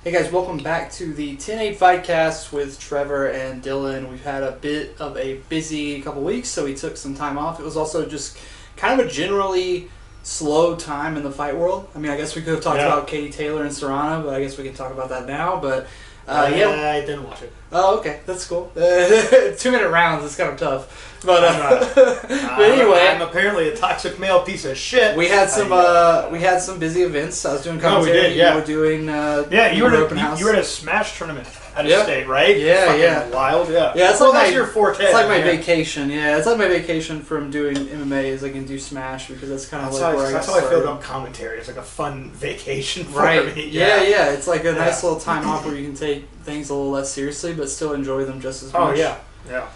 Hey guys, welcome back to the 10-8 Fightcast with Trevor and Dylan. We've had a bit of a busy couple weeks, so we took some time off. It was also just kind of a generally slow time in the fight world. I mean, I guess we could have talked about Katie Taylor and Cerrone, but I guess we can talk about that now. But I didn't watch it. Oh, okay, that's cool. 2-minute rounds is kind of tough, but but anyway, I'm apparently a toxic male piece of shit. We had some busy events. I was doing commentary. We did, yeah. You were doing you were open house. You were at a Smash tournament at a state, right? Yeah, wild, yeah. Yeah, it's well, like that's your forte. It's like my vacation. Yeah, it's like my vacation from doing MMA is I can do Smash because that's kind of where I That's how I feel about commentary. It's like a fun vacation for me. Yeah. It's like a nice little time off where you can take things a little less seriously but still enjoy them just as much. Oh yeah.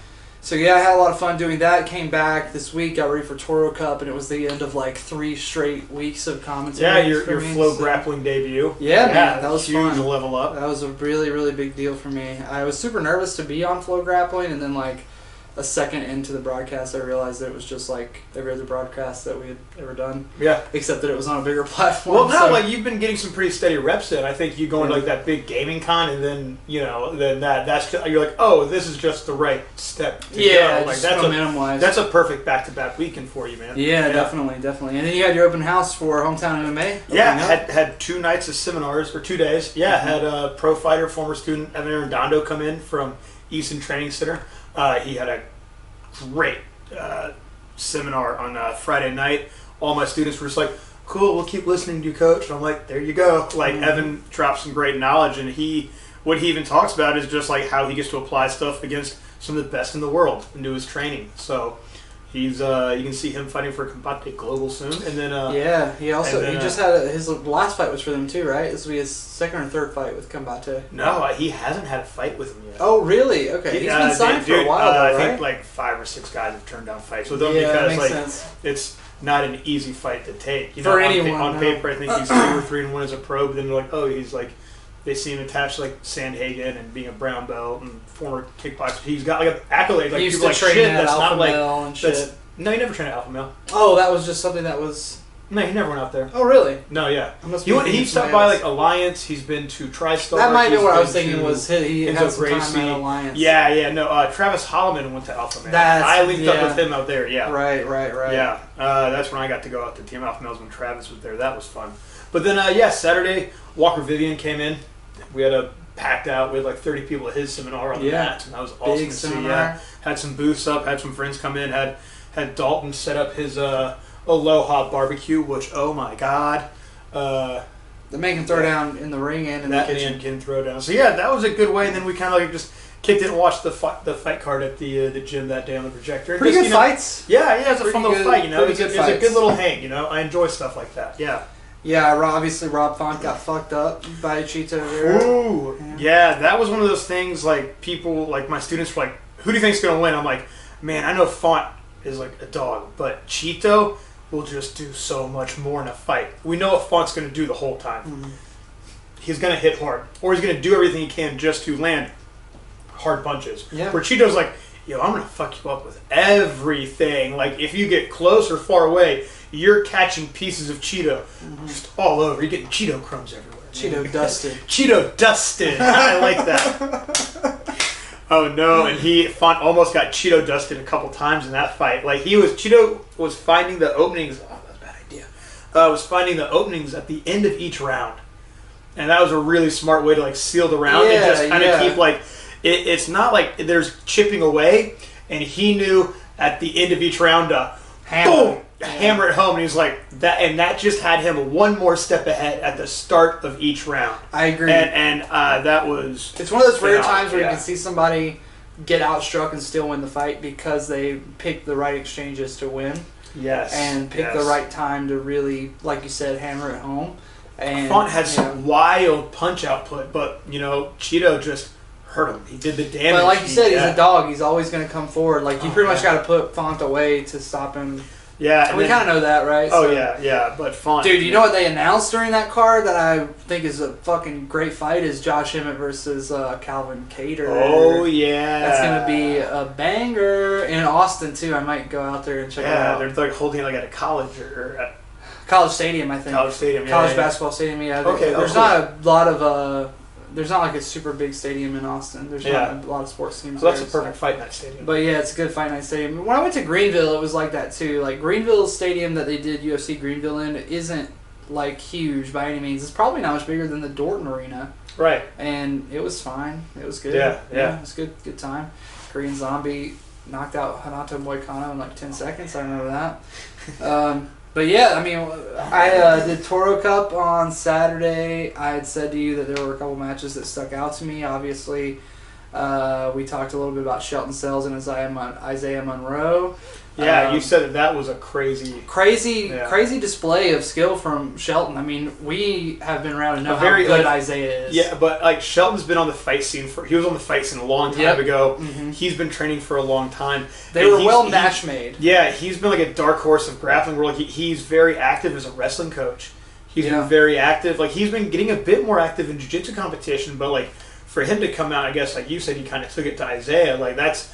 So yeah, I had a lot of fun doing that. Came back this week, got ready for Torocup, and it was the end of like 3 straight weeks of commentary. Yeah, your flow grappling debut. Yeah, man, that was huge fun. Level up. That was a really, really big deal for me. I was super nervous to be on flow grappling, and then like a second into the broadcast, I realized that it was just like every other broadcast that we had ever done. Yeah. Except that it was on a bigger platform. Well, no, like you've been getting some pretty steady reps in. I think you go into like that big gaming con, and then that's just, you're like, oh, this is just the right step to go. Like that's a perfect back-to-back weekend for you, man. Yeah, definitely. And then you had your open house for HometownMMA. Yeah, had 2 nights of seminars or 2 days. Yeah, had a pro fighter, former student Evan Arredondo come in from Easton Training Center. He had a great seminar on Friday night. All my students were just like, cool, we'll keep listening to you, coach. And I'm like, there you go. Like, Evan dropped some great knowledge, and what he even talks about is just like how he gets to apply stuff against some of the best in the world into his training. So he's you can see him fighting for Combate Global soon, and then he just had his last fight was for them too, right? This will be his second or third fight with Combate. No, he hasn't had a fight with him yet. Oh, really? Okay, he's been signed for a while, though, right? I think like 5 or 6 guys have turned down fights with him because makes sense. It's not an easy fight to take. You know, for anyone on paper, I think he's 2 or 3-1 as a pro, but then they're like, oh, he's like. They see him attached to like Sandhagen and being a brown belt and former kickboxer. He's got like an accolade. Like he used people to like train shit. at That's Alpha not like Male and shit. No, he never trained at Alpha Male. Oh, that was just something that was. No, he never went out there. Oh, really? No, yeah. He stopped by like Alliance. He's been to TriStar. That might be what I was thinking. Was he had some time at Alliance? Yeah. No, Travis Holloman went to Alpha Male. I linked up with him out there. Yeah. Right. Yeah, that's when I got to go out to Team Alpha Males when Travis was there. That was fun. But then, Saturday, Walker Vivian came in. We had a packed out with like 30 people at his seminar on the mat, and that was awesome to see. Yeah, had some booths up, had some friends come in, had Dalton set up his Aloha barbecue, which oh my god, the man can throw down in the ring and in the kitchen. Can throw down. So yeah, that was a good way. And then we kind of like just kicked it and watched the fight card at the gym that day on the projector. Pretty good fights. Yeah, it's a fun little fight. You know, it's a good little hang. You know, I enjoy stuff like that. Yeah. Yeah, obviously Rob Font got fucked up by Chito. Ooh, yeah, that was one of those things, like, people, like, my students were like, who do you think's going to win? I'm like, man, I know Font is, like, a dog, but Chito will just do so much more in a fight. We know what Font's going to do the whole time. Mm-hmm. He's going to hit hard, or he's going to do everything he can just to land hard punches. Yeah. Where Chito's like, yo, I'm going to fuck you up with everything. Like, if you get close or far away, you're catching pieces of Cheeto just all over. You're getting Cheeto crumbs everywhere. Cheeto dusted. Cheeto dusted. I like that. Oh no! And Font almost got Cheeto dusted a couple times in that fight. Like Cheeto was finding the openings. Oh, that's a bad idea. Was finding the openings at the end of each round, and that was a really smart way to like seal the round and just kind of keep like it's not like there's chipping away. And he knew at the end of each round, boom. Hammer it home, and he's like that, and that just had him one more step ahead at the start of each round. I agree, and that was. It's one of those rare times where you can see somebody get outstruck and still win the fight because they picked the right exchanges to win. Yes, and picked the right time to really, like you said, hammer it home. And Font had some wild punch output, but Cheeto just hurt him. He did the damage. But like you said, he's a dog. He's always going to come forward. Like you pretty much got to put Font away to stop him. Yeah, we kind of know that, right? Oh, so, yeah, but Font. Dude, you know what they announced during that card that I think is a fucking great fight is Josh Emmett versus Calvin Kattar. Oh, yeah. That's going to be a banger. In Austin, too. I might go out there and check it out. Yeah, they're like holding it like at a college or at College Stadium, I think. College Stadium, College basketball stadium, yeah. Okay, There's not a lot of like a super big stadium in Austin. There's not a lot of sports teams. So that's a perfect fight night stadium. But yeah, it's a good fight night stadium. When I went to Greenville, it was like that too. Like Greenville's stadium that they did UFC Greenville in isn't like huge by any means. It's probably not much bigger than the Dorton Arena. Right. And it was fine. It was good. Yeah. It was good time. Korean Zombie knocked out Hanato Moicano in like 10 seconds. I remember that. But yeah, I mean, I did Torocup on Saturday. I had said to you that there were a couple matches that stuck out to me. Obviously, we talked a little bit about Shelton Sells and Isaiah Monroe. Yeah, you said that was a crazy display of skill from Shelton. I mean, we have been around to know how good Isaiah is. Yeah, but like Shelton's been on the fight scene he was on the fight scene a long time ago. Mm-hmm. He's been training for a long time. They were well match made. Yeah, he's been like a dark horse of grappling. Where like he's very active as a wrestling coach. He's been very active. Like he's been getting a bit more active in jiu-jitsu competition, but like for him to come out, I guess like you said, he kind of took it to Isaiah. Like that's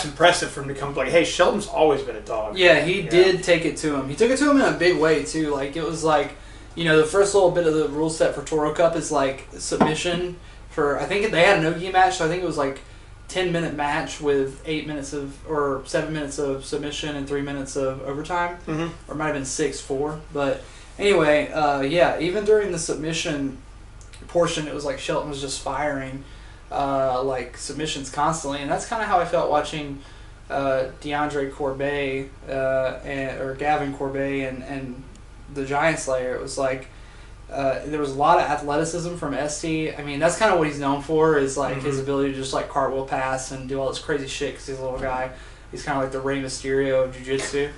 impressive for him to come like, hey, Shelton's always been a dog. Yeah, he did take it to him. He took it to him in a big way, too. Like, it was like, the first little bit of the rule set for Torocup is, like, submission for, I think they had a no-gi match, so I think it was, like, 10-minute match with 7 minutes of submission and 3 minutes of overtime. Mm-hmm. Or it might have been 6-4. But, anyway, even during the submission portion, it was like Shelton was just firing like submissions constantly, and that's kind of how I felt watching DeAndre Corbet or Gavin Corbet and the Giant Slayer. It was like there was a lot of athleticism from ST. I mean, that's kind of what he's known for, is like his ability to just like cartwheel pass and do all this crazy shit because he's a little guy. He's kind of like the Rey Mysterio of jiu-jitsu.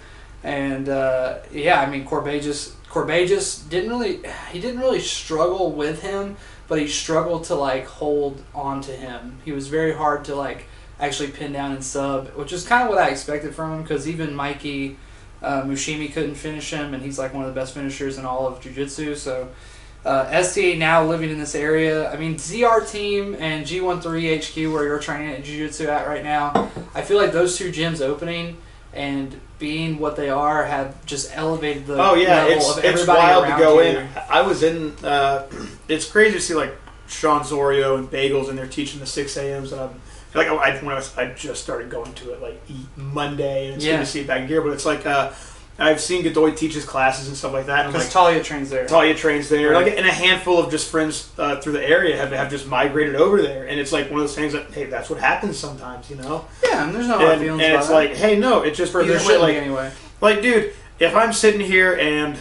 And I mean, Corbet just didn't really struggle with him, but he struggled to like hold on to him. He was very hard to like actually pin down and sub, which is kind of what I expected from him, because even Mikey Mushimi couldn't finish him, and he's like one of the best finishers in all of jiu-jitsu. So STA now living in this area. I mean, ZR Team and G13 HQ, where you're training at jiu-jitsu at right now, I feel like those two gyms opening and being what they are have just elevated the level of everybody it's wild around to go you. in. I was in. It's crazy to see like Sean Zorio and Bagels, and they're teaching the 6 a.m.s. And I just started going to it like Monday, and it's good to see it back here. But it's like I've seen Godoy teach his classes and stuff like that. Because Talia trains there. Right. Like, and a handful of just friends through the area have just migrated over there, and it's like one of those things that, hey, that's what happens sometimes, Yeah, and there's no hard feelings and about it's that. like, hey, no, it's just for their shit anyway. Like, dude, if I'm sitting here and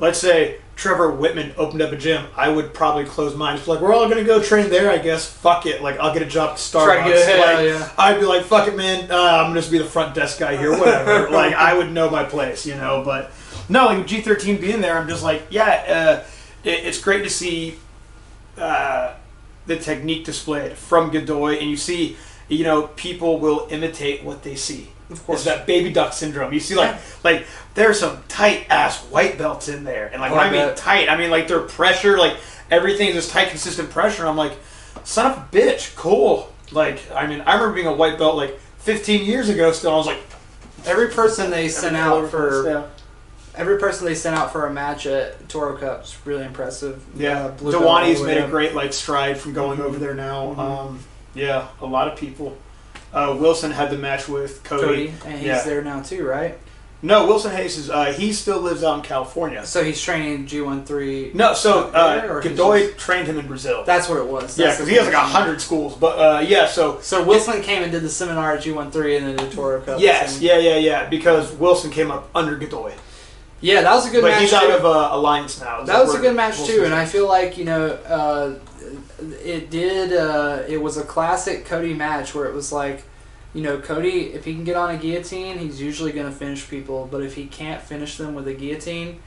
let's say Trevor Whitman opened up a gym, I would probably close mine. It's like, we're all gonna go train there, I guess. Fuck it. Like, I'll get a job at Starbucks. Try to get ahead, I'd be like, fuck it, man. I'm gonna just be the front desk guy here, whatever. Like, I would know my place, But no, like with G13 being there, I'm just like, it's great to see the technique displayed from Godoy, and you see, people will imitate what they see. Of course. It's that baby duck syndrome. You see, like there's some tight ass white belts in there, and like when I mean tight, I mean like their pressure, like everything's just tight, consistent pressure. I'm like, son of a bitch, cool. Like, I mean, I remember being a white belt like 15 years ago. Still, I was like, every person they sent out for a match at Torocup is really impressive. Yeah, Dewani's made a great like stride from going over there now. A lot of people. Wilson had the match with Cody. And he's there now too, right? No, Wilson Hayes he still lives out in California. So he's training G13. No, so Godoy trained him in Brazil. That's what it was. Yeah, because he has like 100 schools. But So Wilson came and did the seminar at G13 and then did Torocup. Yes, yeah. Because Wilson came up under Godoy. Yeah, that was a good match. But he's out of Alliance now. That was a good match too, and I feel like it was a classic Cody match where it was like, Cody, if he can get on a guillotine, he's usually going to finish people, but if he can't finish them with a guillotine,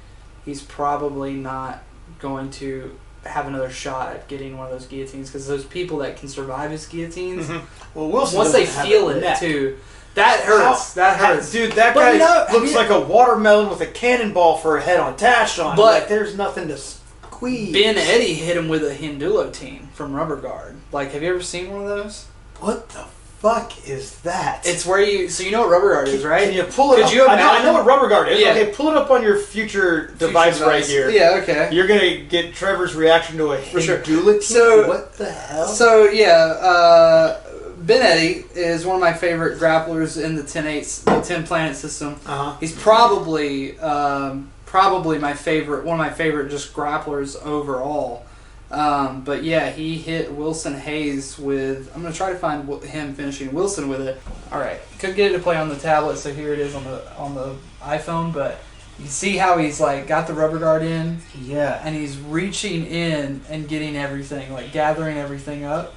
he's probably not going to have another shot at getting one of those guillotines, because those people that can survive his guillotines, well, Wilson once they feel it too, that hurts. That hurts. Dude, that guy looks like a watermelon with a cannonball for a head attached on it. But like, there's nothing to squeeze. Ben Eddy hit him with a Hindulo team from Rubber Guard. Like, have you ever seen one of those? What the fuck is that? It's where you know what rubber guard is, right? Can you pull it up? I know what rubber guard is. Yeah. Okay, pull it up on your future device right here. Yeah, okay. You're going to get Trevor's reaction to a Hindulity. So, what the hell? So, yeah, Ben Eddy is one of my favorite grapplers in the 10 planet system. He's probably my favorite, one of my favorite just grapplers overall. But yeah, he hit Wilson Hayes with. I'm gonna try to find him finishing Wilson with it. All right, couldn't get it to play on the tablet, so here it is on the iPhone. But you see how he's like got the rubber guard in, and he's reaching in and getting everything, like gathering everything up,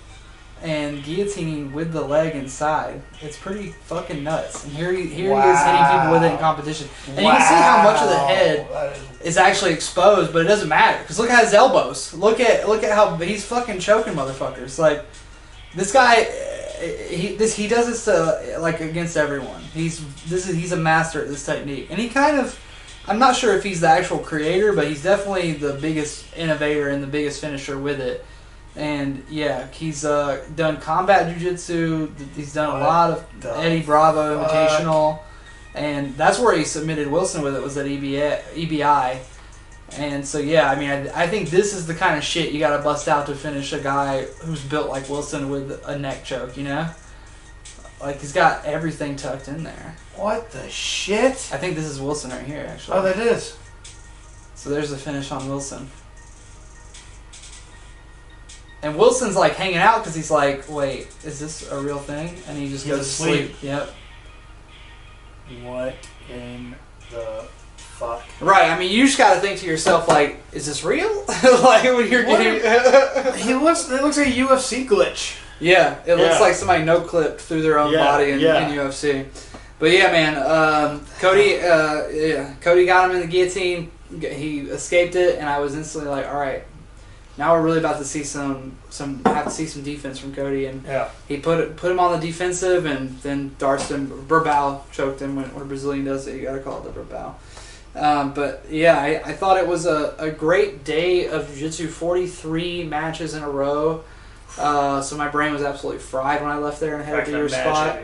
and guillotining with the leg inside. It's pretty fucking nuts. And here he is hitting people with it in competition, and you can see how much of the head is actually exposed, but it doesn't matter because look at his elbows. Look at how he's fucking choking motherfuckers. Like this guy, he does this like against everyone. He's a master at this technique, and he kind of. I'm not sure if he's the actual creator, but he's definitely the biggest innovator and the biggest finisher with it. And yeah, he's done combat jiu-jitsu. He's done a lot of Eddie Bravo Invitational, and that's where he submitted Wilson with it, was at EBI. And so yeah, I mean, I think this is the kind of shit you got to bust out to finish a guy who's built like Wilson with a neck choke. You know, like he's got everything tucked in there. What the shit? I think this is Wilson right here, actually. Oh, that is. So there's the finish on Wilson. And Wilson's like hanging out because he's like, wait, is this a real thing? And he just goes to sleep. Yep. What in the fuck? Right. I mean, you just got to think to yourself, like, is this real? Like when you're getting. It looks like a UFC glitch. Yeah, it looks like somebody no-clipped through their own body in UFC. But yeah, man, Cody got him in the guillotine. He escaped it, and I was instantly like, all right. Now we're really about to see some defense from Cody, and he put him on the defensive, and then darced him, Burbal choked him when a Brazilian does it. You gotta call it the Burbal. But yeah, I thought it was a great day of jiu-jitsu. 43 matches in a row. So my brain was absolutely fried when I left there and headed to your spot.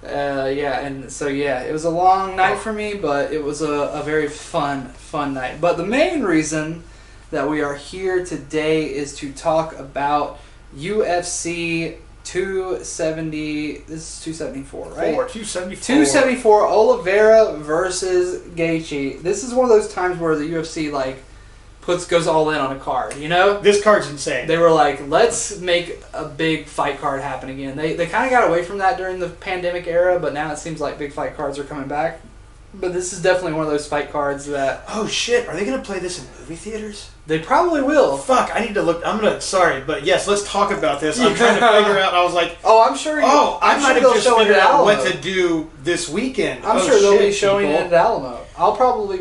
And so it was a long night for me, but it was a very fun night. But the main reason that we are here today is to talk about UFC 270. This is 274, right? 274. Oliveira versus Gaethje. This is one of those times where the UFC goes all in on a card. You know, this card's insane. They were like, let's make a big fight card happen again. They kind of got away from that during the pandemic era, but now it seems like big fight cards are coming back. But this is definitely one of those fight cards that... Oh, shit. Are they going to play this in movie theaters? They probably will. Fuck, I need to look... Sorry, but yes, let's talk about this. I'm trying to figure out... I was like... Oh, I'm sure... I might have just figured out what to do this weekend. I'm sure they'll be showing it at Alamo. I'll probably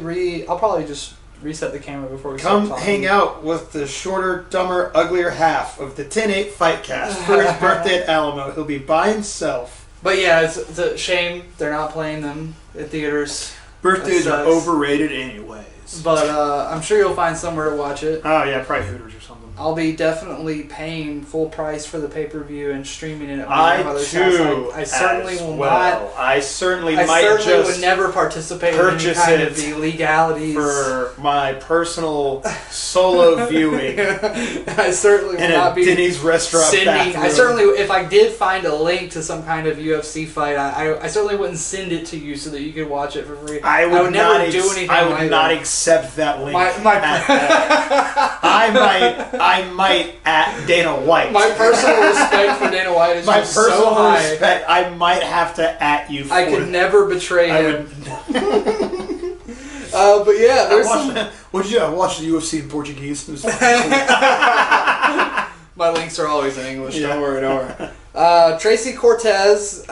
just reset the camera before we start talking. Come hang out with the shorter, dumber, uglier half of the 10-8 Fightcast for his birthday at Alamo. He'll be by himself. But yeah, it's a shame they're not playing them at theaters. Birthdays are overrated anyways. But I'm sure you'll find somewhere to watch it. Oh yeah, probably Hooters or something. I'll be definitely paying full price for the pay-per-view and streaming it at my grandmother's house. I certainly will not. I certainly would never participate in any kind of the legalities for my personal solo viewing. I certainly will not be Denny's restaurant bathroom. I certainly, if I did find a link to some kind of UFC fight, I certainly wouldn't send it to you so that you could watch it for free. I would never do anything. I would not accept that link. I might at Dana White. My personal respect for Dana White is just so high. Respect, I might have to at you for I could never betray him. But yeah, there's What'd you do? I watched the UFC in Portuguese. It was My links are always in English. Yeah. Don't worry. Tracy Cortez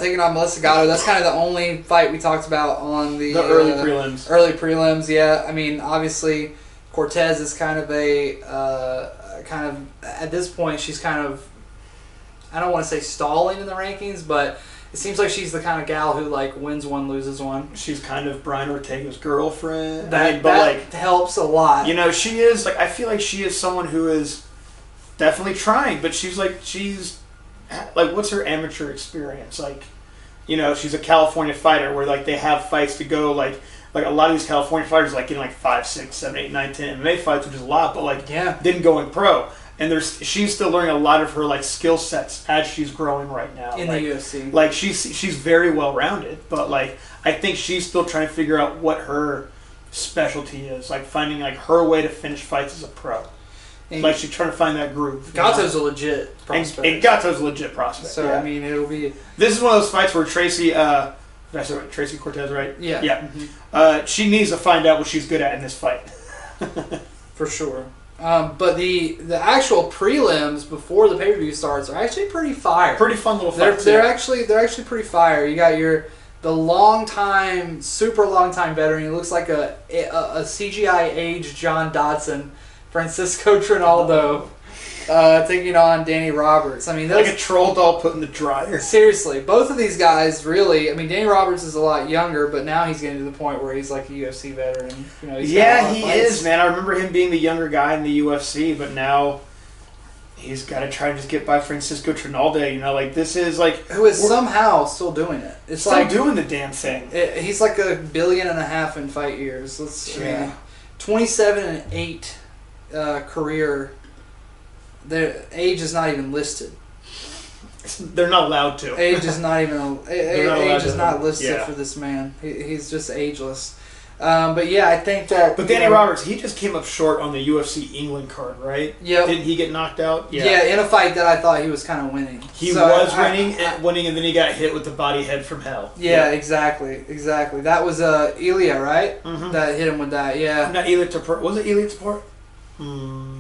taking on Melissa Gatto. That's kind of the only fight we talked about on the early prelims. Early prelims, yeah. I mean, obviously, Cortez is kind of at this point, she's kind of, I don't want to say stalling in the rankings, but it seems like she's the kind of gal who wins one, loses one. She's kind of Brian Ortega's girlfriend. That helps a lot. You know, she is I feel like she is someone who is definitely trying, but she's like, what's her amateur experience? Like, you know, she's a California fighter where, like, they have fights to go, like a lot of these California fighters, like, getting, like, 5, 6, 7, 8, 9, 10 MMA fights, which is a lot, but, like, didn't go in pro. And she's still learning a lot of her, like, skill sets as she's growing right now. In like, the UFC. Like, she's very well-rounded, but, like, I think she's still trying to figure out what her specialty is. Like, finding, like, her way to finish fights as a pro. And like, she's trying to find that groove. Gato's a legit prospect. And Gato's a legit prospect. So, I mean, it'll be... This is one of those fights where Tracy... did I say right? Tracy Cortez, right? Yeah. Yeah. Mm-hmm. She needs to find out what she's good at in this fight. For sure. But the actual prelims before the pay-per-view starts are actually pretty fire. Pretty fun little fights. They're actually pretty fire. You got the super long time veteran. He looks like a CGI aged John Dodson, Francisco Trinaldo, taking on Danny Roberts. I mean, like a troll doll put in the dryer. Seriously, both of these guys really. I mean, Danny Roberts is a lot younger, but now he's getting to the point where he's like a UFC veteran. You know, he is, man. I remember him being the younger guy in the UFC, but now he's got to try to just get by Francisco Trinaldo. You know, like this is like who is somehow still doing it. It's still like doing the damn thing. He's like $1.5 billion in fight years. I mean, 27-8 career. Their age is not even listed. They're not allowed to. Age is not even age is not listed for this man. He's just ageless. But yeah, I think that. But Danny Roberts, he just came up short on the UFC England card, right? Yeah. Didn't he get knocked out? Yeah, in a fight that I thought he was kind of winning. He was winning, and then he got hit with the body head from hell. Yeah, exactly. That was Ilya, right? Mm-hmm. That hit him with that. Yeah. Not Ilya Tapur. Was it Ilya Tapur? No.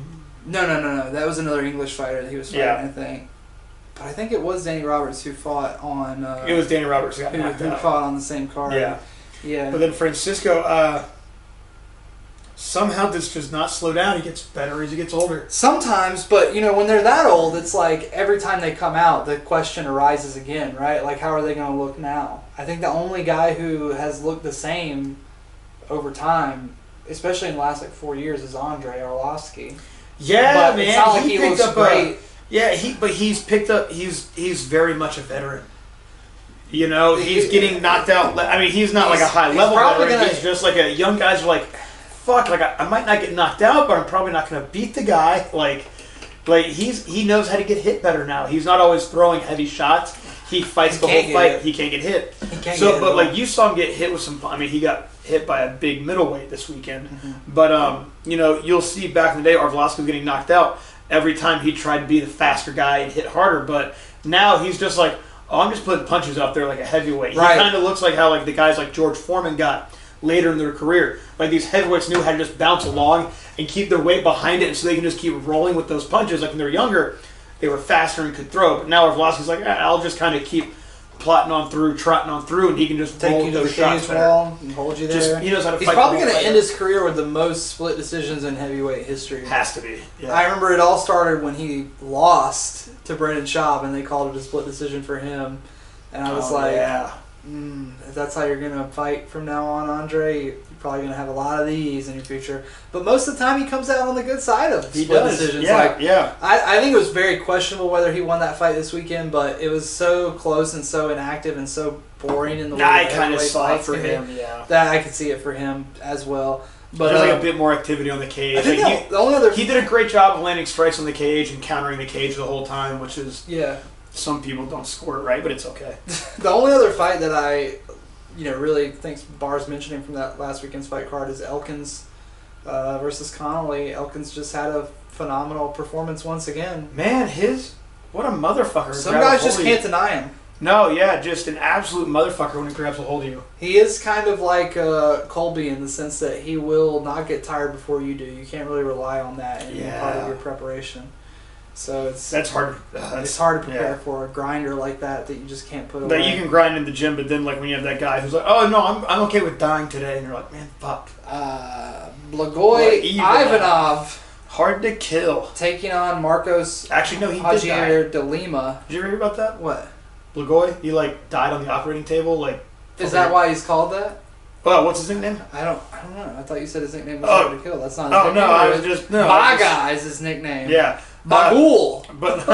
That was another English fighter that he was fighting, I think. But I think it was Danny Roberts who fought on... it was Danny Roberts who fought on the same card. Yeah. But then Francisco, somehow this does not slow down. He gets better as he gets older. Sometimes, but, you know, when they're that old, it's like every time they come out, the question arises again, right? Like, how are they going to look now? I think the only guy who has looked the same over time, especially in the last, 4 years, is Andre Arlovski. Yeah, but man. It's not like he looks great. He's picked up. He's very much a veteran. You know, he's getting knocked out. I mean, he's not like a high level veteran. He's just like a young guy's like, fuck. Like I might not get knocked out, but I'm probably not going to beat the guy. Like he knows how to get hit better now. He's not always throwing heavy shots. He fights the whole fight. He can't get hit. But like you saw him get hit with some. I mean, he got hit by a big middleweight this weekend. Mm-hmm. But you know, you'll see back in the day, Arlovski was getting knocked out every time he tried to be the faster guy and hit harder. But now he's just like, oh, I'm just putting punches out there like a heavyweight. Right. He kind of looks like how like the guys like George Foreman got later in their career. Like these heavyweights knew how to just bounce along and keep their weight behind it, and so they can just keep rolling with those punches. Like when they were younger, they were faster and could throw. But now Arlovski's like, I'll just kind of keep trotting on through, and he can just take you to the cage wall and hold you there. He knows how to fight. He's probably going to end his career with the most split decisions in heavyweight history. Has to be. Yeah. I remember it all started when he lost to Brendan Schaub, and they called it a split decision for him. And I was if that's how you're going to fight from now on, Andre, you're probably going to have a lot of these in your future. But most of the time, he comes out on the good side of split decisions. Yeah, I think it was very questionable whether he won that fight this weekend, but it was so close and so inactive and so boring in the way I kind of saw it for him, that I could see it for him as well. But there's like a bit more activity on the cage. I think the only other he did a great job of landing strikes on the cage and countering the cage the whole time, which is some people don't score it right, but it's okay. The only other fight that I really think bears mentioning from that last weekend's fight card is Elkins versus Connolly. Elkins just had a phenomenal performance once again. Man, what a motherfucker. Some guys just can't deny him. No, just an absolute motherfucker when he grabs a hold of you. He is kind of like Colby in the sense that he will not get tired before you do. You can't really rely on that in part of your preparation. So that's hard. It's hard to prepare for a grinder like that you just can't put away. That you can grind in the gym, but then like when you have that guy who's like, oh no, I'm okay with dying today, and you're like, man, fuck. Blagoy Ivanov. Hard to kill. Taking on Marcos. Actually, no, he Hajier did de Lima. Did you ever hear about that? What? Blagoy? He died on the operating table. Is that why he's called that? Oh, what's his nickname? I don't know. I thought you said his nickname was Hard to Kill. That's not his nickname. Oh no, I was just Baga is his nickname. Yeah. Bagul. But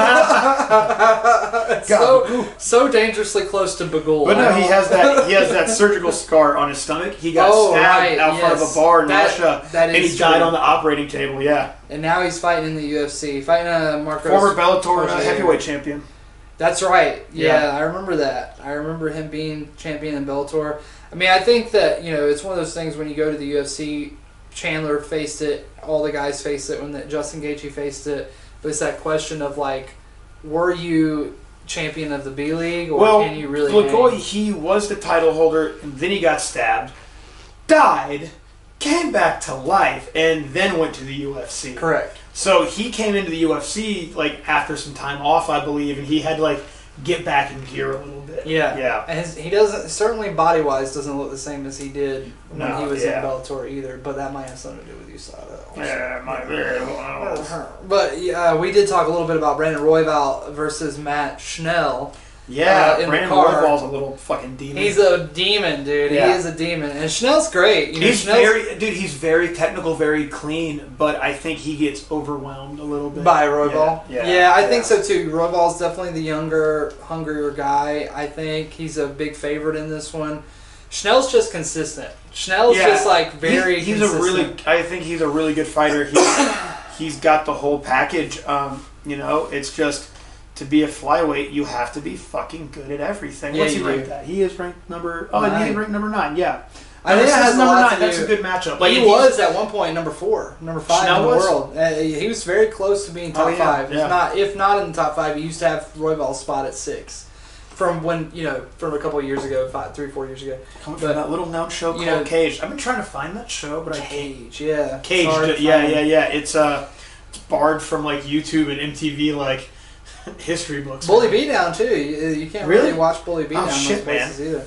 so dangerously close to Bagul. But no, he has that surgical scar on his stomach. He got stabbed out front of a bar in Russia, and he died on the operating table. Yeah. And now he's fighting in the UFC, fighting Marcos. Former Bellator heavyweight champion. That's right. Yeah, I remember that. I remember him being champion in Bellator. I mean, I think that, it's one of those things when you go to the UFC, Chandler faced it, all the guys faced it, when Justin Gaethje faced it, but it's that question of, like, were you champion of the B League, or can you really Blagoy, he was the title holder, and then he got stabbed, died, came back to life, and then went to the UFC. Correct. So he came into the UFC, like, after some time off, I believe, and he had to, like, get back in gear a little bit. Yeah. And he doesn't, certainly body-wise, doesn't look the same as he did when he was in Bellator either, but that might have something to do with USADA. Yeah, it might very well. But we did talk a little bit about Brandon Roy Val versus Matt Schnell. Yeah, Brandon Roy Val's a little fucking demon. He's a demon, dude. Yeah. He is a demon. And Schnell's great. He's very technical, very clean, but I think he gets overwhelmed a little bit. By Roy Val? Yeah, I think so too. Roy Val's definitely the younger, hungrier guy. I think he's a big favorite in this one. Schnell's just consistent. Schnell's just like very consistent. I think he's a really good fighter. He's got the whole package. It's just, to be a flyweight, you have to be fucking good at everything. What's he ranked at? He is ranked number... Oh, he's ranked number 9, yeah. I think that has number 9. a lot to do. That's a good matchup. Like, he was, at one point, number 4, number 5 in the world. He was very close to being top 5. Yeah. If not in the top 5, he used to have Roy Val's spot at 6. From when, from a couple of years ago, 3-4 years ago. Coming from that little known show called Cage. I've been trying to find that show, but Cage, Cage, yeah. It's barred from, like, YouTube and MTV, like, history books. Bully Beatdown too. You can't really watch Bully Beatdown in those places either.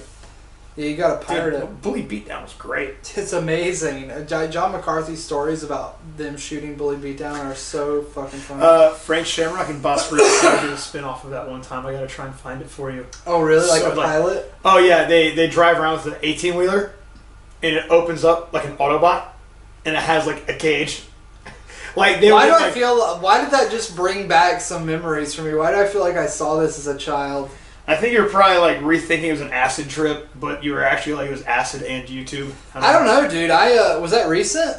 Yeah, you got to pirate it. Bully Beatdown was great. It's amazing. John McCarthy's stories about them shooting Bully Beatdown are so fucking funny. Frank Shamrock and Boss Bruce did a spin-off of that one time. I got to try and find it for you. Oh, really? Like a pilot? Oh, yeah. They drive around with an 18-wheeler, and it opens up like an Autobot, and it has like a cage. Like why did that just bring back some memories for me? Why do I feel like I saw this as a child? I think you're probably like rethinking it was an acid trip, but you were actually like it was acid and YouTube. I don't know, dude. Was that recent?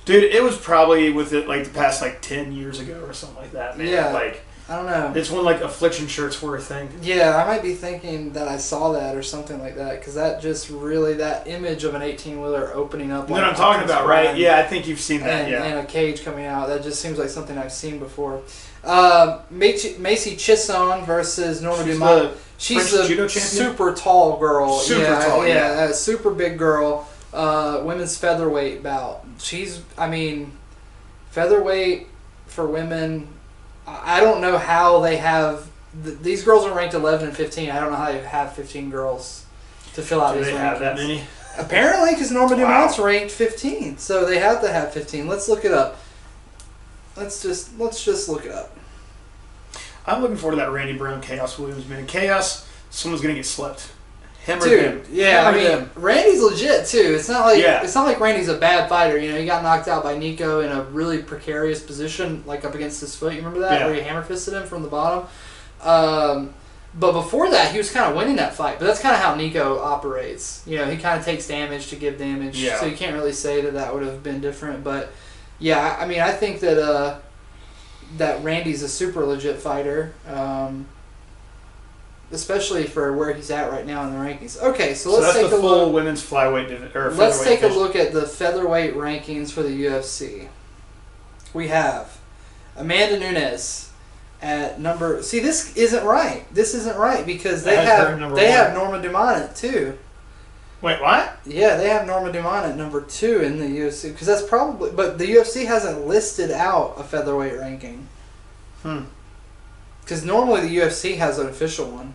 Dude, it was probably with it like the past like 10 years ago or something like that, man. Yeah. Like, I don't know. It's when like affliction shirts were a thing. Yeah, I might be thinking that I saw that or something like that, because that just really, that image of an 18-wheeler opening up. You know what I'm talking about, right? Yeah, I think you've seen that, and a cage coming out. That just seems like something I've seen before. Macy Chisholm versus Norma Dumont. She's a super tall girl. Super tall, a super big girl. Women's featherweight bout. Featherweight for women, I don't know how they have... These girls are ranked 11 and 15. I don't know how they have 15 girls to fill out these rankings. Do they have that many? Apparently, because Norma Dumont's ranked 15. So they have to have 15. Let's look it up. Let's just look it up. I'm looking forward to that Randy Brown Chaos Williams, man. Chaos, someone's going to get slipped. Him or him. Yeah, Randy's legit too. It's not like Randy's a bad fighter. He got knocked out by Nico in a really precarious position, like up against his foot. You remember that, where he hammer fisted him from the bottom. But before that, he was kind of winning that fight. But that's kind of how Nico operates. He kind of takes damage to give damage. Yeah. So you can't really say that would have been different. But yeah, I think that that Randy's a super legit fighter. Especially for where he's at right now in the rankings. Okay, so let's take a look. Women's flyweight division. Let's take a look at the featherweight rankings for the UFC. We have Amanda Nunes at number. See, this isn't right. This isn't right because they have Norma Dumont too. Wait, what? Yeah, they have Norma Dumont at number 2 in the UFC because that's probably. But the UFC hasn't listed out a featherweight ranking. Because normally the UFC has an official one.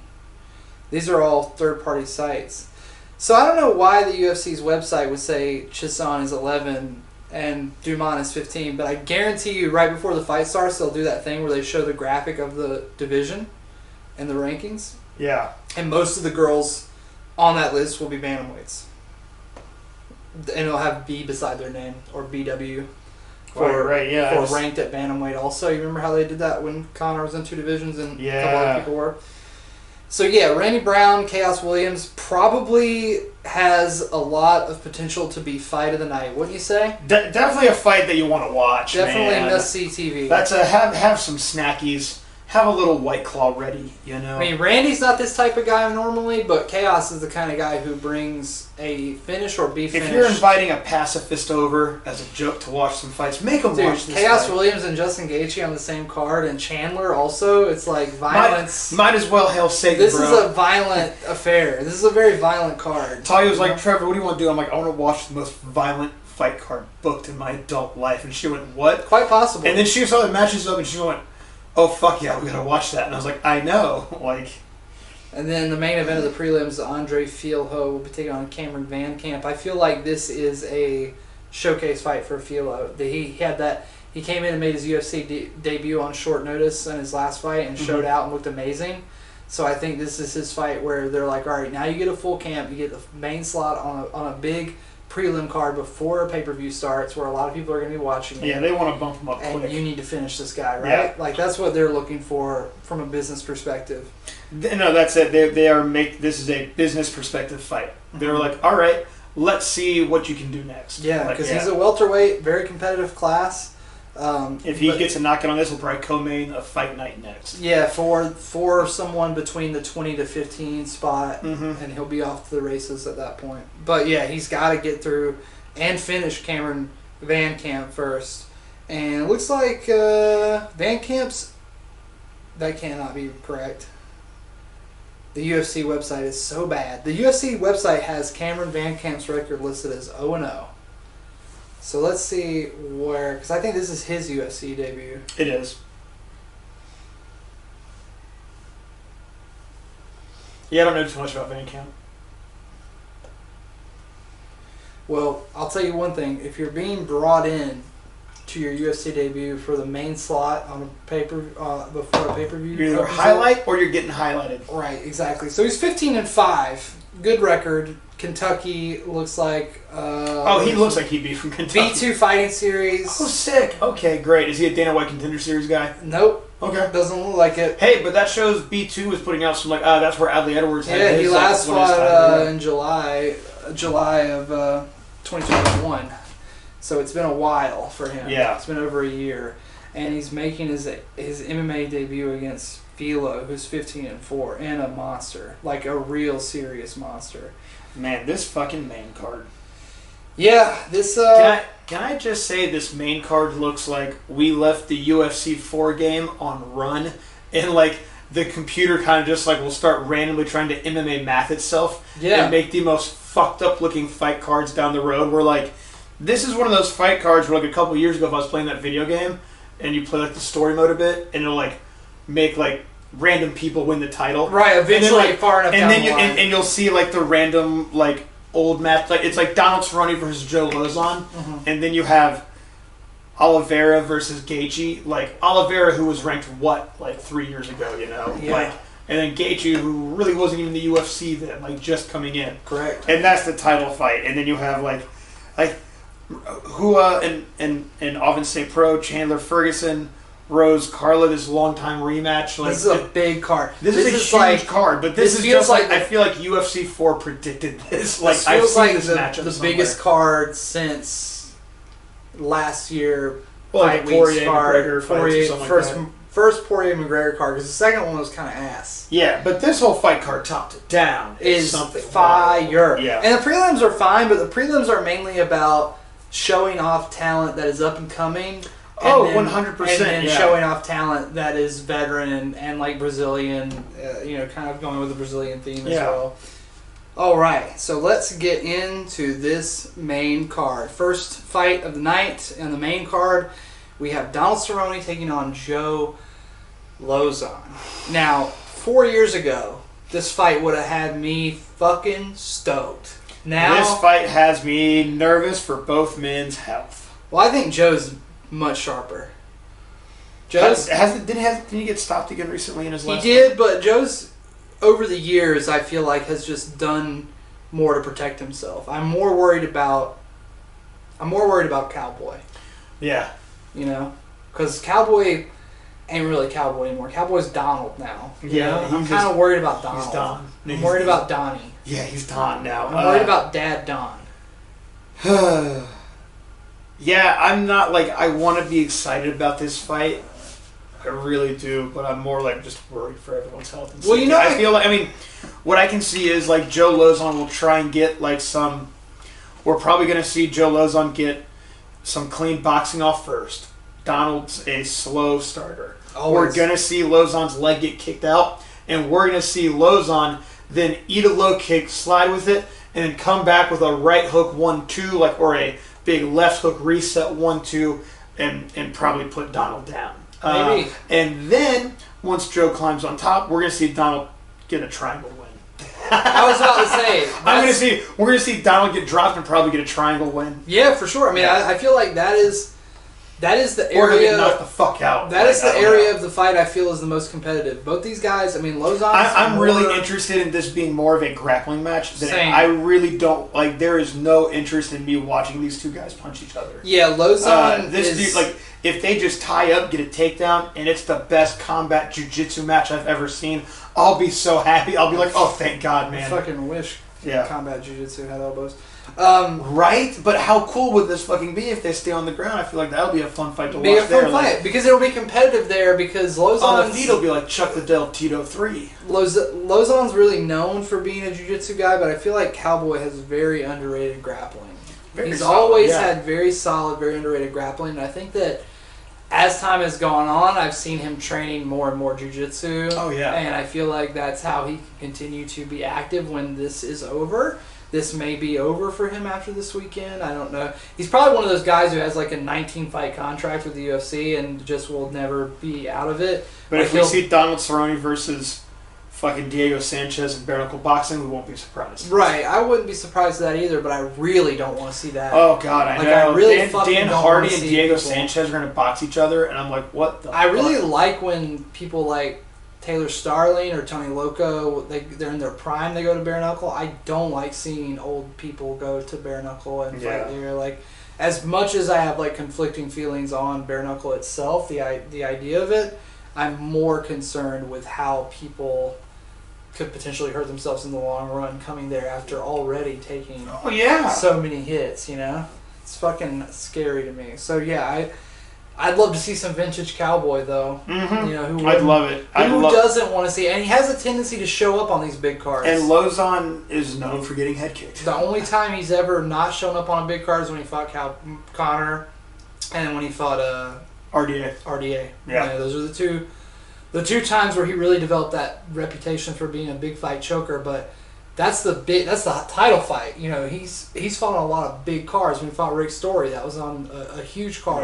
These are all third-party sites. So I don't know why the UFC's website would say Chisholm is 11 and Dumont is 15, but I guarantee you right before the fight starts, they'll do that thing where they show the graphic of the division and the rankings. Yeah. And most of the girls on that list will be bantamweights. And it'll have B beside their name, or BW. for right, ranked at bantamweight. Also, you remember how they did that when Conor was in 2 divisions and a couple other people were. So yeah, Randy Brown, Chaos Williams probably has a lot of potential to be fight of the night. Wouldn't you say? Definitely a fight that you want to watch. Definitely must see TV. That's have some snackies. Have a little White Claw ready, you know. I mean, Randy's not this type of guy normally, but Chaos is the kind of guy who brings a finish or be finished. If you're inviting a pacifist over as a joke to watch some fights, make them watch this Chaos fight. Williams and Justin Gaethje on the same card, and Chandler also. It's like violence. Might as well hail Satan, This bro. is a violent affair. This is a very violent card. Talia was like, Trevor, what do you want to do? I'm like, I want to watch the most violent fight card booked in my adult life. And she went, what? Quite possible. And then she saw the matches up and she went, oh, fuck yeah, we gotta watch that. And I was like, I know. And then the main event of the prelims, Andre Fielho will be taking on Cameron Van Camp. I feel like this is a showcase fight for Fielho. He came in and made his UFC debut on short notice in his last fight and showed out and looked amazing. So I think this is his fight where they're like, all right, now you get a full camp, you get the main slot on a big prelim card before a pay-per-view starts where a lot of people are going to be watching it. Yeah, they want to bump him up and quick. You need to finish this guy, right? Yeah. Like, that's what they're looking for from a business perspective. No, that's it. This is a business perspective fight. They're like, all right, let's see what you can do next. Yeah, because he's a welterweight, very competitive class. If he gets a knockout on this, he'll probably co-main a fight night next. Yeah, for someone between the 20 to 15 spot, and he'll be off to the races at that point. But yeah, he's got to get through and finish Cameron Van Camp first. And it looks like Van Camp's... That cannot be correct. The UFC website is so bad. The UFC website has Cameron Van Camp's record listed as 0-0. So let's see where... Because I think this is his UFC debut. It is. Yeah, I don't know too much about Van Camp. Well, I'll tell you one thing. If you're being brought in to your UFC debut for the main slot on a before a pay-per-view... You're either highlight or you're getting highlighted. Right, exactly. So he's 15-5. Good record. Kentucky looks like... he looks like he'd be from Kentucky. V2 Fighting Series. Oh, sick. Okay, great. Is he a Dana White Contender Series guy? Nope. Okay. Doesn't look like it. Hey, but that shows B2 was putting out some that's where Adley Edwards had his... Yeah, he last fought in July of 2021. So it's been a while for him. Yeah. It's been over a year. And he's making his MMA debut against Filo, who's 15-4, and a monster. Like a real serious monster. Man, this fucking main card. Yeah, this... Can I just say this main card looks like we left the UFC 4 game on run, and like the computer kind of just like will start randomly trying to MMA math itself and make the most fucked up looking fight cards down the road. We're like, this is one of those fight cards where like a couple years ago if I was playing that video game and you play like the story mode a bit and it'll like make like random people win the title. Right, eventually like, far enough and down then the line. And you'll see like the random like old match, like it's like Donald Cerrone versus Joe Lauzon, and then you have Oliveira versus Gaethje. Like Oliveira, who was ranked like 3 years ago, you know, like, and then Gaethje, who really wasn't even in the UFC then, like just coming in. Correct. And that's the title fight, and then you have like Hua and Ovin St. Pro, Chandler Ferguson, Rose Carla, this long-time rematch. Like, this is a big card. This is a huge like, card, but this is just like I feel like UFC 4 predicted this. Like I've seen like this matchup the somewhere. biggest card since last year. Like Poirier McGregor first Poirier McGregor card, because the second one was kind of ass. Yeah, but this whole fight card, top to down, is something fire. Yeah, and the prelims are fine, but the prelims are mainly about showing off talent that is up and coming. 100%. And then showing off talent that is veteran and like Brazilian, kind of going with the Brazilian theme as well. All right, so let's get into this main card. First fight of the night on the main card, we have Donald Cerrone taking on Joe Lauzon. Now, 4 years ago, this fight would have had me fucking stoked. Now, this fight has me nervous for both men's health. Well, I think Joe's much sharper. Did he get stopped again recently in his last? He did, but Joe's over the years I feel like has just done more to protect himself. I'm more worried about Cowboy. Yeah. You know? Because Cowboy ain't really Cowboy anymore. Cowboy's Donald now. Yeah. I'm kind of worried about Donald. He's Don. I'm worried about Donnie. Yeah, he's Don now. I'm worried about Dad Don. Yeah, I'm not like, I want to be excited about this fight. I really do, but I'm more like just worried for everyone's health and safety. I feel like, I mean, what I can see is like Joe Lauzon will try and get like some, we're probably going to see Joe Lauzon get some clean boxing off first. Donald's a slow starter. Always. We're going to see Lauzon's leg get kicked out, and we're going to see Lauzon then eat a low kick, slide with it, and then come back with a right hook 1-2, like, or a big left hook reset 1-2, and probably put Donald down. Maybe. And then once Joe climbs on top, we're going to see Donald get a triangle win. I was about to say. We're going to see Donald get dropped and probably get a triangle win. Yeah, for sure. I mean, I feel like that is the area. Or he'll get knocked the fuck out. That is the area of the fight I feel is the most competitive. Both these guys, I mean, Lauzon. I'm really interested in this being more of a grappling match. Same. I really don't like. There is no interest in me watching these two guys punch each other. Yeah, Lauzon. Dude, like, if they just tie up, get a takedown, and it's the best combat jiu-jitsu match I've ever seen, I'll be so happy. I'll be like, oh, thank God, man. I fucking wish combat jiu-jitsu had elbows. Right? But how cool would this fucking be if they stay on the ground? I feel like that'll be a fun fight to watch. Be a fun fight, because it'll be competitive there, because Lauzon's... On the feet, it'll be like Chuck Liddell Tito 3. Lauzon's really known for being a jiu-jitsu guy, but I feel like Cowboy has very underrated grappling. He's always had very solid, very underrated grappling, and I think that as time has gone on, I've seen him training more and more jiu-jitsu. Oh, yeah. And I feel like that's how he can continue to be active when this is over. This may be over for him after this weekend. I don't know. He's probably one of those guys who has like a 19-fight contract with the UFC and just will never be out of it. But if we see Donald Cerrone versus fucking Diego Sanchez in bare knuckle boxing, we won't be surprised. Right. I wouldn't be surprised at that either, but I really don't want to see that. Oh, God, I know. I really Dan Hardy and Diego Sanchez are going to box each other, and I'm like, what the I really like when people like Taylor Starling or Tony Loco, they're in their prime, they go to bare knuckle. I don't like seeing old people go to bare knuckle and fight there. Like, as much as I have like conflicting feelings on bare knuckle itself, the idea of it, I'm more concerned with how people could potentially hurt themselves in the long run coming there after already taking so many hits, you know? It's fucking scary to me. So yeah, I'd love to see some vintage Cowboy though. Mm-hmm. You know, I'd love it. Who doesn't want to see it? And he has a tendency to show up on these big cards. And Lauzon is known for getting head kicked. The only time he's ever not shown up on a big card is when he fought Connor, and then when he fought RDA. Yeah, those are the two times where he really developed that reputation for being a big fight choker. But that's the title fight. You know, he's fought on a lot of big cards. When he fought Rick Story, that was on a huge card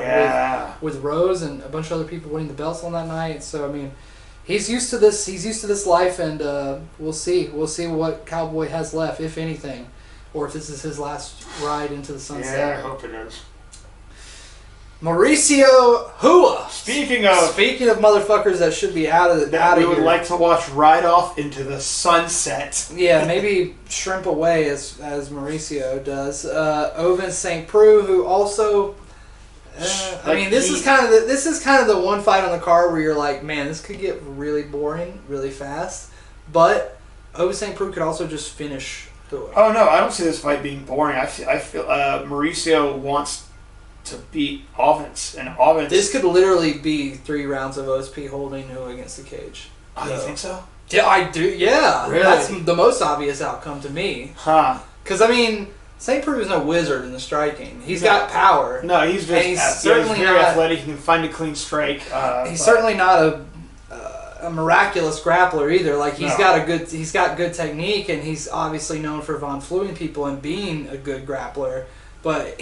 with Rose and a bunch of other people winning the belts on that night. So I mean, he's used to this. He's used to this life, and we'll see. We'll see what Cowboy has left, if anything, or if this is his last ride into the sunset. Yeah, I hope it is. Mauricio Hua. Speaking of motherfuckers that should be out of here. We would like to watch ride off into the sunset. Yeah, maybe shrimp away as Mauricio does. Ovince St. Preux, who also, this is kind of the one fight on the card where you're like, man, this could get really boring really fast. But Ovince St. Preux could also just finish Hua. Oh no, I don't see this fight being boring. I feel Mauricio wants to beat Ovince, and Ovince. This could literally be 3 rounds of OSP holding Hua against the cage. Oh, you think so? Yeah, I do. Yeah, really? That's the most obvious outcome to me. Huh? Because I mean, St. Preux is no wizard in the striking. He's got power. No, he's certainly very athletic. He can find a clean strike. He's certainly not a miraculous grappler either. Like he's got good technique, and he's obviously known for von fluing people and being a good grappler. But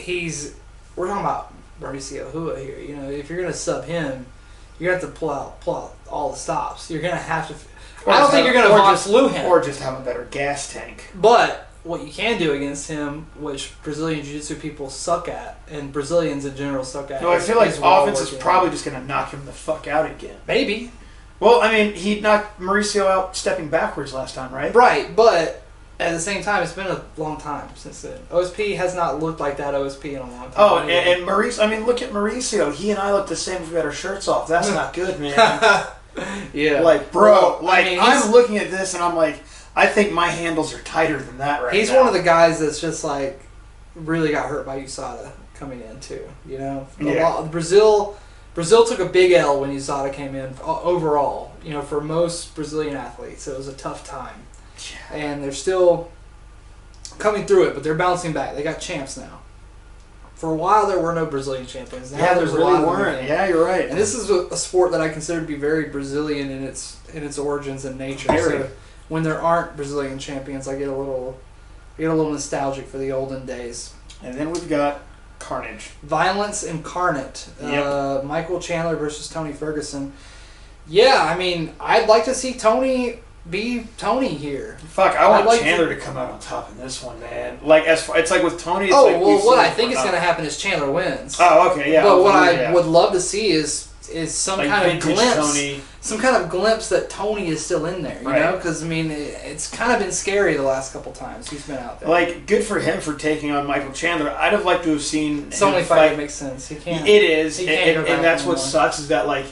we're talking about Mauricio Hua here. You know, if you're gonna sub him, you're gonna have to pull out all the stops. You're gonna have to. I don't think you're gonna von flu him, or just have a better gas tank. But what you can do against him, which Brazilian Jiu-Jitsu people suck at, and Brazilians in general suck at. No, I feel like offense is probably just gonna knock him the fuck out again. Maybe. Well, I mean, he knocked Mauricio out stepping backwards last time, right? Right, but at the same time, it's been a long time since then. OSP has not looked like that OSP in a long time. Oh, and Mauricio, I mean, look at Mauricio. He and I look the same if we had our shirts off. That's not good, man. Yeah. Like, bro, well, I mean, I'm looking at this and I'm like, I think my handles are tighter than that right now. He's one of the guys that's just like, really got hurt by USADA coming in too. You know? Brazil took a big L when USADA came in overall. You know, for most Brazilian athletes, it was a tough time. And they're still coming through it, but they're bouncing back. They got champs now. For a while, there were no Brazilian champions. Now there really weren't. Yeah, you're right. And this is a sport that I consider to be very Brazilian in its origins and nature. Very. So when there aren't Brazilian champions, I get a little nostalgic for the olden days. And then we've got Carnage. Violence Incarnate. Yep. Michael Chandler versus Tony Ferguson. Yeah, I mean, I'd like to see Tony be Tony here. Fuck, I want Chandler to come out on top in this one, man. Like, it's like with Tony. It's what I think is going to happen is Chandler wins. Oh, okay, yeah. But what I would love to see is some like kind of glimpse, Tony. some kind of glimpse that Tony is still in there. You know, because I mean, it's kind of been scary the last couple times he's been out there. Like, good for him for taking on Michael Chandler. I'd have liked to have seen. It's the only fight that makes sense. He can't. It is, he can't and that's what sucks is that like.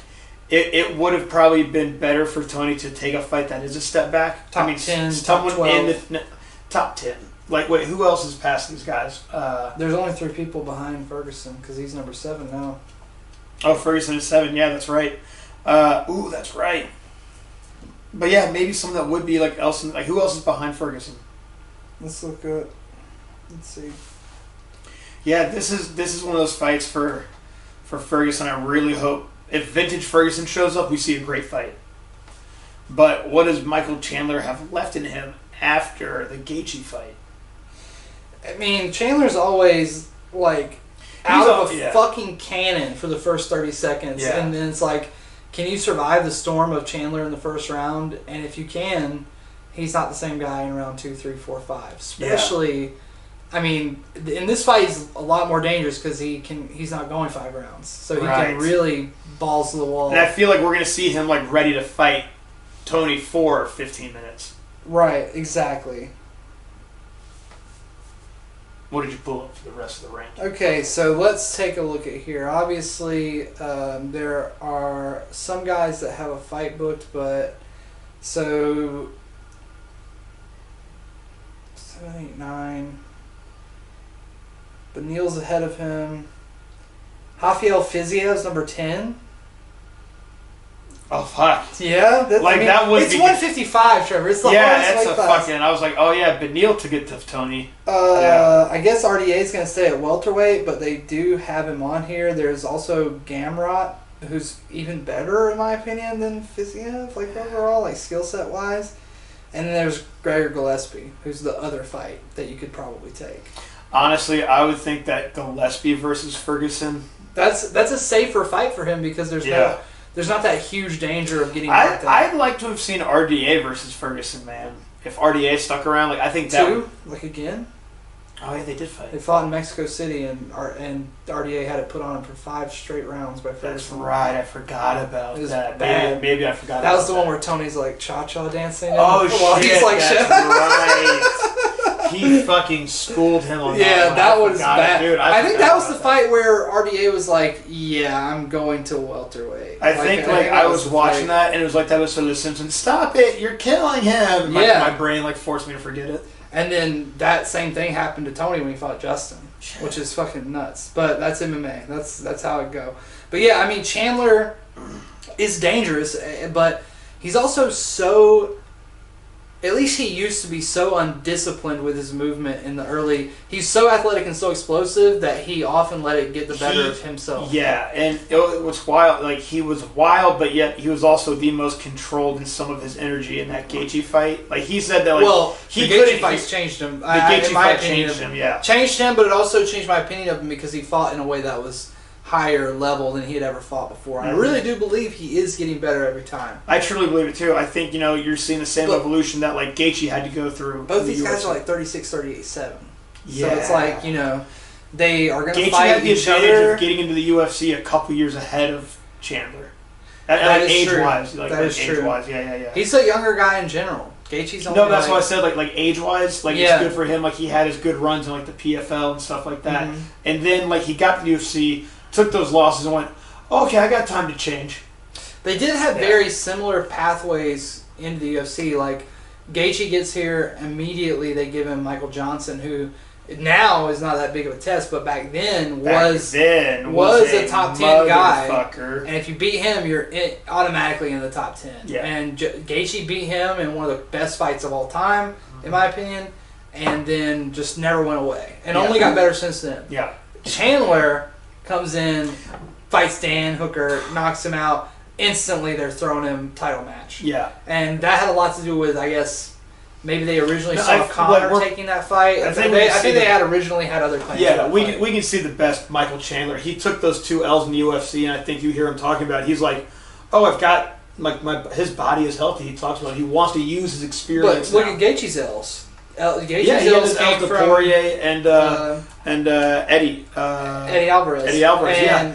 It would have probably been better for Tony to take a fight that is a step back. Top 10, top 12. In the top 10. Like, wait, who else is past these guys? There's only 3 people behind Ferguson because he's number 7 now. Oh, Ferguson is 7. Yeah, that's right. That's right. But yeah, maybe someone that would be like Elson. Like, who else is behind Ferguson? Let's look at. Let's see. Yeah, this is one of those fights for Ferguson. I really hope. If vintage Ferguson shows up, we see a great fight. But what does Michael Chandler have left in him after the Gaethje fight? I mean, Chandler's always, like, out of a fucking cannon for the first 30 seconds. Yeah. And then it's like, can you survive the storm of Chandler in the first round? And if you can, he's not the same guy in round 2, 3, 4, 5. Especially... I mean, in this fight, he's a lot more dangerous because he's not going 5 rounds. So he can really balls to the wall. And I feel like we're going to see him like ready to fight Tony for 15 minutes. Right, exactly. What did you pull up for the rest of the rank? Okay, so let's take a look at here. Obviously, there are some guys that have a fight booked, but so 7, 8, 9... But Neil's ahead of him. Rafael Fiziev's number 10. Oh, fuck. Yeah? That would it's 155, Trevor. It's the hardest weight class. I was like, oh yeah, but Neil took it to Tony. I guess RDA's going to stay at welterweight, but they do have him on here. There's also Gamrot, who's even better, in my opinion, than Fiziev, like overall, like skill set wise. And then there's Gregor Gillespie, who's the other fight that you could probably take. Honestly, I would think that Gillespie versus Ferguson. That's a safer fight for him because there's not that huge danger of getting knocked out. I'd like to have seen RDA versus Ferguson, man. If RDA stuck around, like I think that like again. Oh yeah, they did fight. They fought in Mexico City, and RDA had it put on him for 5 straight rounds by Ferguson. That's right. I forgot about that. Bad. Maybe I forgot. That was the one where Tony's like cha-cha dancing. Oh shit! He's like, that's right. He fucking schooled him on that. Yeah, that was bad. Dude, I think that was the fight where RDA was like, "Yeah, I'm going to welterweight." I think I was watching that, and it was like that was so The Simpsons. Stop it! You're killing him. My brain like forced me to forget it. And then that same thing happened to Tony when he fought Justin, which is fucking nuts. But that's MMA. That's how it go. But yeah, I mean, Chandler is dangerous, but he's also so... At least he used to be so undisciplined with his movement in the early... He's so athletic and so explosive that he often let it get the better of himself. Yeah, and it was wild. Like, he was wild, but yet he was also the most controlled in some of his energy in that Gaethje fight. Like, he said that, like... Well, the Gaethje fights changed him. The Gaethje fight changed him, yeah. Changed him, but it also changed my opinion of him because he fought in a way that was... higher level than he had ever fought before. I really do believe he is getting better every time. I truly believe it too. I think, you're seeing the same evolution that like Gaethje had to go through. Both these guys are like 36, 38, 7. Yeah. So it's like, they are going to Gaethje fight had the each advantage other. of getting into the UFC a couple years ahead of Chandler. That is age true. wise. That is true. Age-wise, yeah. He's a younger guy in general. Gaethje's only No, that's why I said like age wise, like Yeah. it's good for him. Like he had his good runs in like the PFL and stuff like that, and then like he got to the UFC, took those losses, and went, okay, I got time to change. They did have very similar pathways into the UFC. Like Gaethje gets here immediately, they give him Michael Johnson, who now is not that big of a test, but back then was a top 10 guy. And if you beat him, you're automatically in the top 10. Yeah. And Gaethje beat him in one of the best fights of all time, in my opinion, and then just never went away. And only got better since then. Yeah. Chandler comes in, fights Dan Hooker, knocks him out. Instantly, they're throwing him title match. Yeah. And that had a lot to do with, I guess, maybe they originally saw Conor taking that fight. I think they had originally had other plans. Yeah, we can see the best Michael Chandler. He took those 2 L's in the UFC, and I think you hear him talking about it. He's like, oh, I've got his body is healthy. He talks about it. He wants to use his experience. But look at Gaethje's L's. Gaethje's L's came from Poirier and Eddie Alvarez.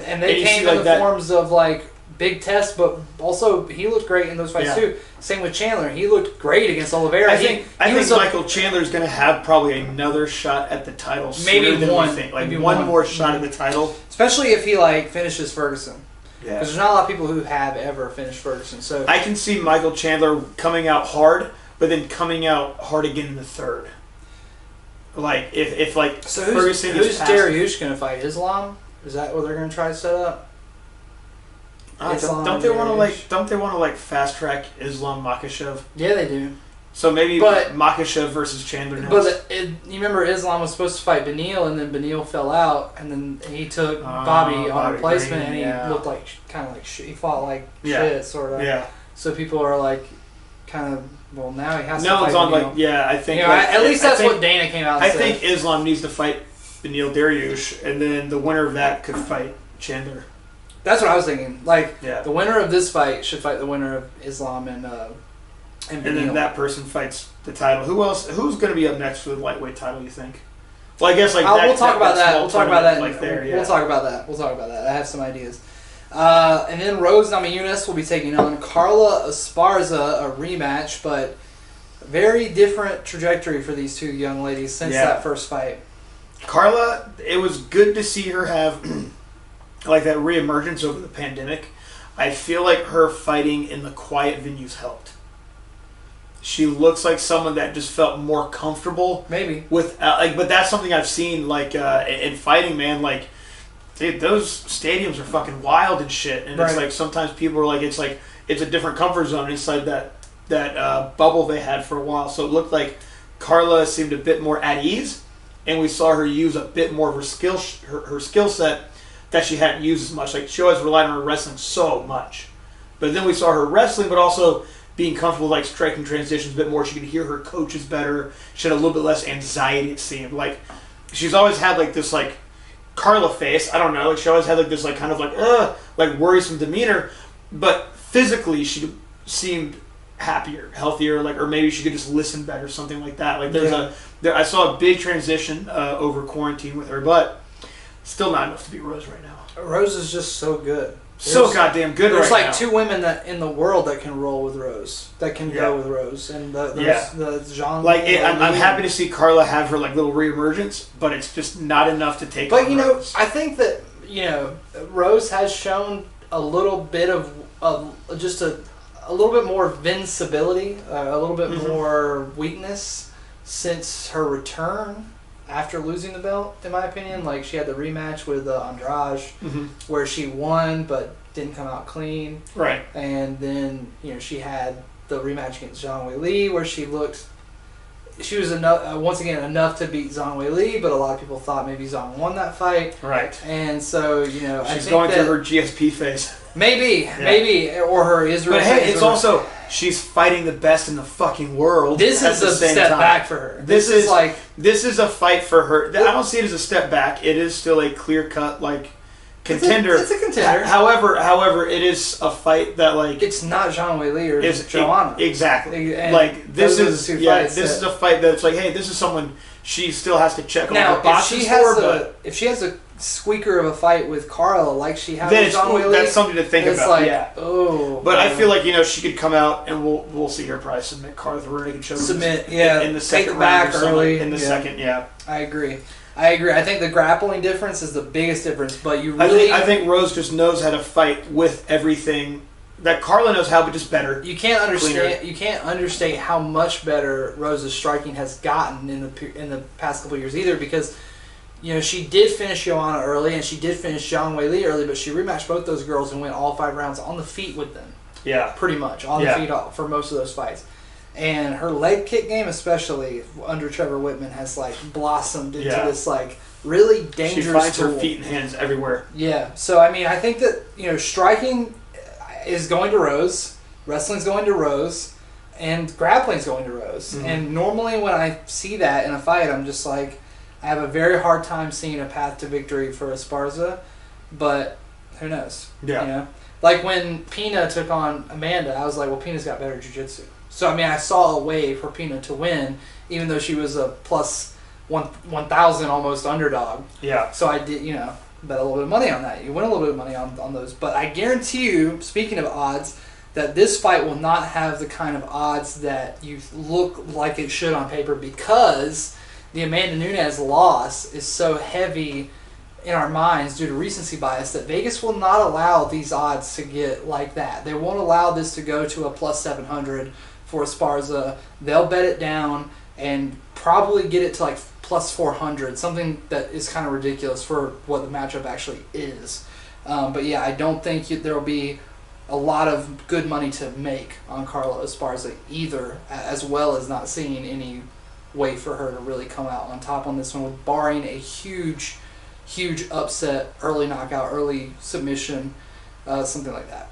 And they came in the forms of like big tests, but also he looked great in those fights too. Same with Chandler. He looked great against Oliveira. I think Michael Chandler's going to have probably another shot at the title maybe than one. we think. Like maybe one more shot at the title. Especially if he like finishes Ferguson. Yeah. Because there's not a lot of people who have ever finished Ferguson. So I can see Michael Chandler coming out hard, but then coming out hard again in the third. Like if like Ferguson who's Dariush going to fight? Islam? Is that what they're going to try to set up? Don't they want to fast track Islam Makhachev? Yeah, they do. So maybe Makhachev versus Chandler next. But you remember Islam was supposed to fight Beneil, and then Beneil fell out, and then he took Bobby on replacement, and he looked like kind of like shit. He fought like shit, sort of. Yeah. So people are like, kind of. Well, now he has to no fight one's on Beneil. I think. At least that's what Dana came out and said. I think Islam needs to fight Beneil Dariush, and then the winner of that could fight Chandler. That's what I was thinking. Like, the winner of this fight should fight the winner of Islam and then that person fights the title. Who else? Who's going to be up next for the lightweight title, you think? Well, I guess we'll talk about that. We'll talk about that. We'll talk about that. We'll talk about that. I have some ideas. And then Rose Namajunas will be taking on Carla Esparza, a rematch, but very different trajectory for these two young ladies since that first fight. Carla, it was good to see her have like that reemergence over the pandemic. I feel like her fighting in the quiet venues helped. She looks like someone that just felt more comfortable. Maybe with but that's something I've seen like in fighting, man. Like, dude, those stadiums are fucking wild and shit, and it's like sometimes people are like, it's a different comfort zone inside that bubble they had for a while. So it looked like Carla seemed a bit more at ease, and we saw her use a bit more of her skill set that she hadn't used as much. Like, she always relied on her wrestling so much, but then we saw her wrestling, but also being comfortable like striking transitions a bit more. She could hear her coaches better. She had a little bit less anxiety, it seemed. Like, she's always had like this like Carla face. I don't know. Like, she always had like this like kind of like worrisome demeanor, but physically she seemed happier, healthier, like, or maybe she could just listen better, something like that. Like, I saw a big transition over quarantine with her, but still not enough to beat Rose right now. Rose is just so good. So goddamn good right now. There's like two women that in the world that can roll with Rose, that can go with Rose, and the genre. Like, I'm happy to see Carla have her like little reemergence, but it's just not enough to take. But Rose. I think that Rose has shown a little bit of just a little bit more invincibility, a little bit more weakness since her return after losing the belt, in my opinion. Like, she had the rematch with Andrade, where she won but didn't come out clean. Right. And then, she had the rematch against Zhang Weili, where she was enough, once again, enough to beat Zhang Weili, but a lot of people thought maybe Zhang won that fight. Right. And so, she's I think going through her GSP phase. Maybe, or her Israel. But hey, it's also, she's fighting the best in the fucking world. This is a step back for her. This is a fight for her. I don't see it as a step back. It is still a clear cut contender. It's a contender. However, it is a fight that it's not Zhang Weili or Joanna. Exactly. And this is a fight that's like, hey, this is someone she still has to check over boxes for. If she has a squeaker of a fight with Carla like she had then with John Whaley, that's something to think it's about. like, yeah. oh. But man. I feel like she could come out and we'll see her probably submit Carla Rurik and show submit. Yeah, in the second take it back round early in the second. Yeah, I agree. I think the grappling difference is the biggest difference, but you really... I think Rose just knows how to fight with everything that Carla knows how, but just better. You can't understate how much better Rose's striking has gotten in the past couple of years either, because she did finish Joanna early and she did finish John Whaley early, but she rematched both those girls and went all 5 rounds on the feet with them. Yeah, pretty much on the feet for most of those fights. And her leg kick game, especially under Trevor Whitman, has blossomed into this really dangerous. She finds tool. her feet and hands everywhere. Yeah. So I think that striking is going to Rose, wrestling's going to Rose, and grappling's going to Rose. Mm-hmm. And normally when I see that in a fight, I'm just like, I have a very hard time seeing a path to victory for Esparza, but who knows? Yeah. Like when Pina took on Amanda, I was like, well, Pina's got better jiu-jitsu. So, I saw a way for Pina to win, even though she was a plus 1,000 almost underdog. Yeah. So I did, bet a little bit of money on that. You win a little bit of money on those. But I guarantee you, speaking of odds, that this fight will not have the kind of odds that you look like it should on paper, because the Amanda Nunes loss is so heavy in our minds due to recency bias that Vegas will not allow these odds to get like that. They won't allow this to go to a plus 700 for Esparza. They'll bet it down and probably get it to plus 400, something that is kind of ridiculous for what the matchup actually is. But yeah, I don't think there will be a lot of good money to make on Carla Esparza either, as well as not seeing any way for her to really come out on top on this one, barring a huge upset, early knockout, early submission, something like that.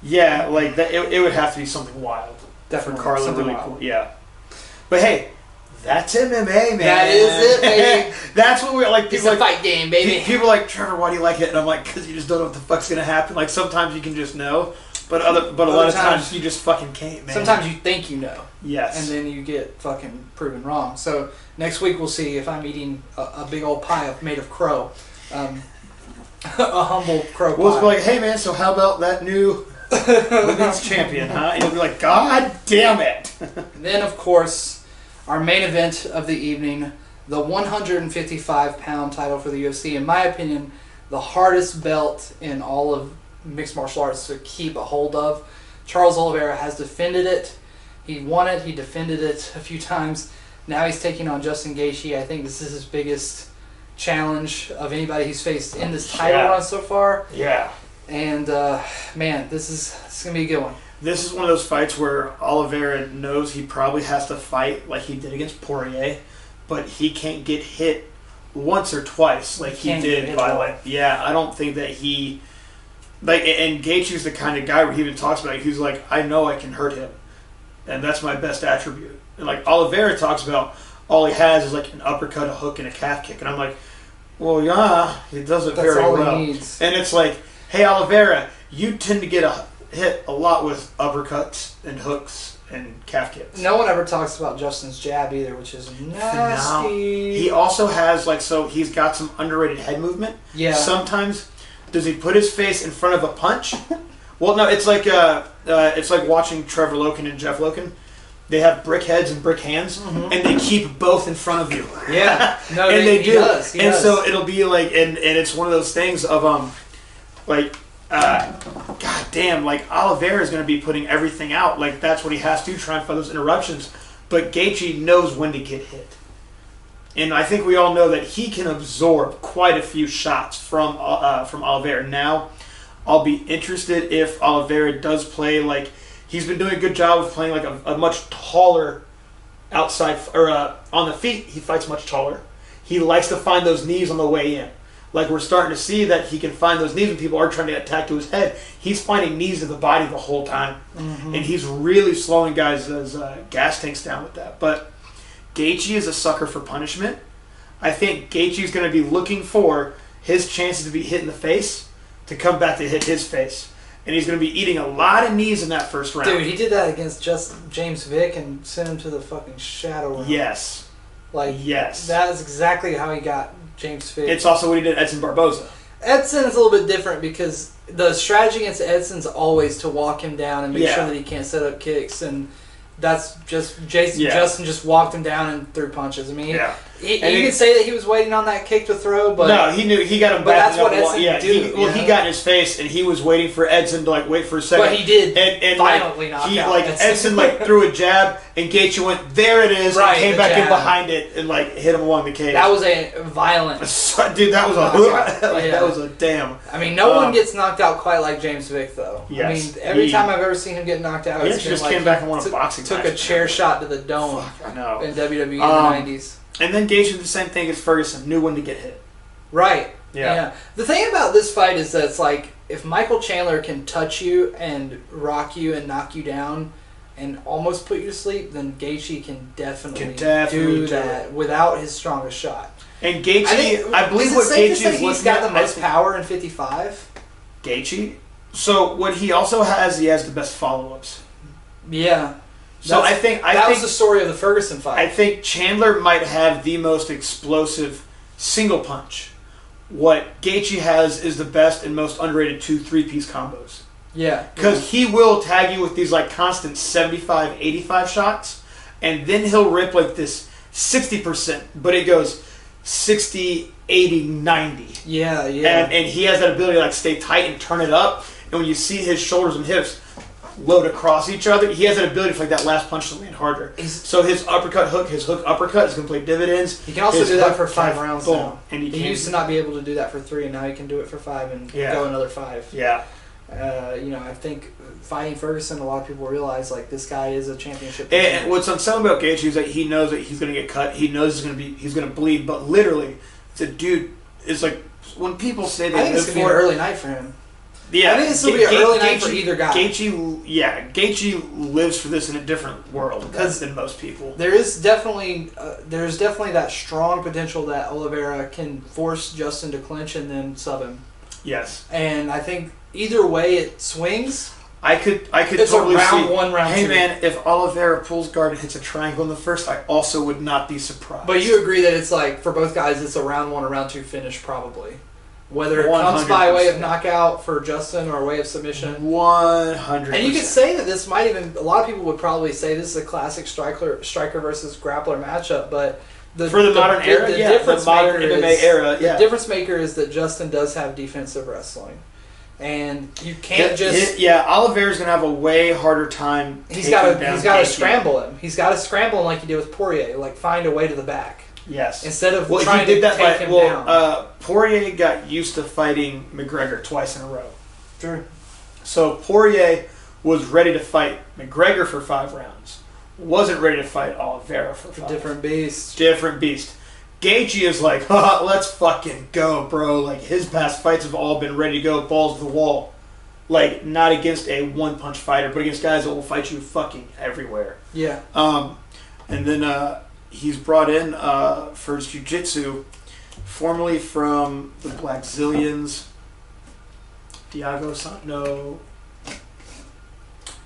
Yeah, that. It would have to be something wild. Definitely, for Carla, something really wild. cool. Yeah, but hey, that's MMA, man. That is it, baby. That's what we like. It's a fight game, baby. People are like, Trevor, why do you like it? And I'm like, because you just don't know what the fuck's gonna happen. Like sometimes you can just know, but a lot of times you just fucking can't, man. Sometimes you think you know. Yes. And then you get fucking proven wrong. So next week we'll see if I'm eating a big old pie made of crow. A humble crow pie. We'll be like, hey man, so how about that new women's champion, huh? And you'll be like, God damn it. Then, of course, our main event of the evening, the 155-pound title for the UFC. In my opinion, the hardest belt in all of mixed martial arts to keep a hold of. Charles Oliveira has defended it. He won it. He defended it a few times. Now he's taking on Justin Gaethje. I think this is his biggest challenge of anybody he's faced in this title run so far. Yeah. And, man, this is going to be a good one. This is one of those fights where Oliveira knows he probably has to fight like he did against Poirier, but he can't get hit once or twice like he did by I don't think that he and Gaethje's the kind of guy where he even talks about it. He's like, I know I can hurt him, and that's my best attribute. And Oliveira talks about all he has is an uppercut, a hook, and a calf kick, and I'm like, well, yeah, he does it very well. That's all he needs. And it's like, hey, Oliveira, you tend to get hit a lot with uppercuts and hooks and calf kicks. No one ever talks about Justin's jab either, which is nasty. No. He also has so he's got some underrated head movement. Yeah. Sometimes does he put his face in front of a punch? Well, no, it's like watching Trevor Loken and Jeff Loken. They have brick heads and brick hands, and they keep both in front of you. Yeah, no, and they do. He does. So it'll be and it's one of those things of God damn, Oliveira is going to be putting everything out. That's what he has to try and find those interruptions. But Gaethje knows when to get hit. And I think we all know that he can absorb quite a few shots from Oliveira. Now, I'll be interested if Oliveira does play he's been doing a good job of playing a much taller outside or on the feet. He fights much taller. He likes to find those knees on the way in. We're starting to see that he can find those knees when people are trying to attack to his head. He's finding knees to the body the whole time. Mm-hmm. And he's really slowing guys' gas tanks down with that. But Gaethje is a sucker for punishment. I think Gaethje's going to be looking for his chances to be hit in the face to come back to hit his face. And he's going to be eating a lot of knees in that first round. Dude, he did that against James Vick and sent him to the fucking shadow room. Yes. Yes. That is exactly how he got James Figg. It's also what he did Edson Barboza. Edson is a little bit different because the strategy against Edson's always to walk him down and make sure that he can't set up kicks, and that's just Justin just walked him down and threw punches. I mean, you could say that he was waiting on that kick to throw, but no, he knew he got him. But that's what Edson do. He got in his face, and he was waiting for Edson to wait for a second. But he did and violently knock out Edson threw a jab, and Gaethje went, there it is, and came back in behind it and hit him along the cage. That was a violent dude. That was that was a damn. I mean, no one gets knocked out quite like James Vick, though. Yes, I mean, every time I've ever seen him get knocked out, he just came back and won a boxing match. Took a chair shot to the dome. I know. In WWE in the 90s. And then Gaethje did the same thing as Ferguson, knew when to get hit. Right. Yeah. The thing about this fight is that it's if Michael Chandler can touch you and rock you and knock you down and almost put you to sleep, then Gaethje can definitely do that without his strongest shot. And Gaethje, I believe what Gaethje is looking he's got the most power in 55. Gaethje? So what he also has, he has the best follow-ups. Yeah. So I think that was the story of the Ferguson fight. I think Chandler might have the most explosive single punch. What Gaethje has is the best and most underrated 2-3-piece combos. Yeah. Because he will tag you with these constant 75, 85 shots, and then he'll rip this 60%, but it goes 60, 80, 90. Yeah, yeah. And he has that ability to stay tight and turn it up, and when you see his shoulders and hips load across each other, he has that ability for that last punch to land harder. So his uppercut hook, his hook uppercut is going to play dividends. He can also do that for 5 rounds now. And he used to not be able to do that for 3, and now he can do it for 5 and go another 5. Yeah. I think fighting Ferguson, a lot of people realize this guy is a championship. And what's unsettling about Gaethje is that he knows that he's going to get cut. He knows he's going to bleed. But literally, the dude is when people say they I think it's going to be an early night for him. Yeah, I think this will be an early night for either guy. Gaethje lives for this in a different world than most people. There's definitely that strong potential that Oliveira can force Justin to clinch and then sub him. Yes, and I think either way it swings. I could it's totally a round see. 1, round 2. Hey man, if Oliveira pulls guard and hits a triangle in the first, I also would not be surprised. But you agree that it's for both guys, it's a round 1 or round 2 finish probably. Whether it comes by way of knockout for Justin or a way of submission. 100%. And you could say that this might even, a lot of people would probably say this is a classic striker versus grappler matchup, but for the modern era, the modern MMA era, the difference maker is that Justin does have defensive wrestling. And you can't Oliveira's going to have a way harder time. He's got to scramble him. He's got to scramble him like he did with Poirier, find a way to the back. Yes. Instead of trying to take him down. Poirier got used to fighting McGregor twice in a row. Sure. So Poirier was ready to fight McGregor for 5 rounds. Wasn't ready to fight Oliveira for 5. Different beast. Gaethje is let's fucking go, bro. His past fights have all been ready to go, balls to the wall. Not against a one-punch fighter, but against guys that will fight you fucking everywhere. Yeah. And then he's brought in for his jiu-jitsu, formerly from the Black Zillions, Diego Santo.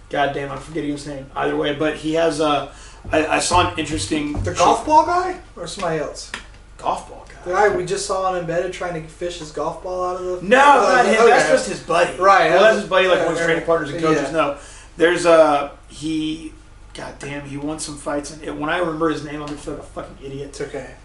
Goddamn, I'm forgetting his name. Either way, but he has I saw an interesting... The golf ball guy? Or somebody else? Golf ball guy. The guy we just saw on Embedded trying to fish his golf ball out of the... No, not him. Okay. That's just his buddy. Right. Well, that's his buddy, one of his training partners and coaches. Yeah. No. There's he... Goddamn, he won some fights, and when I remember his name, I'm gonna feel like a fucking idiot. It's okay.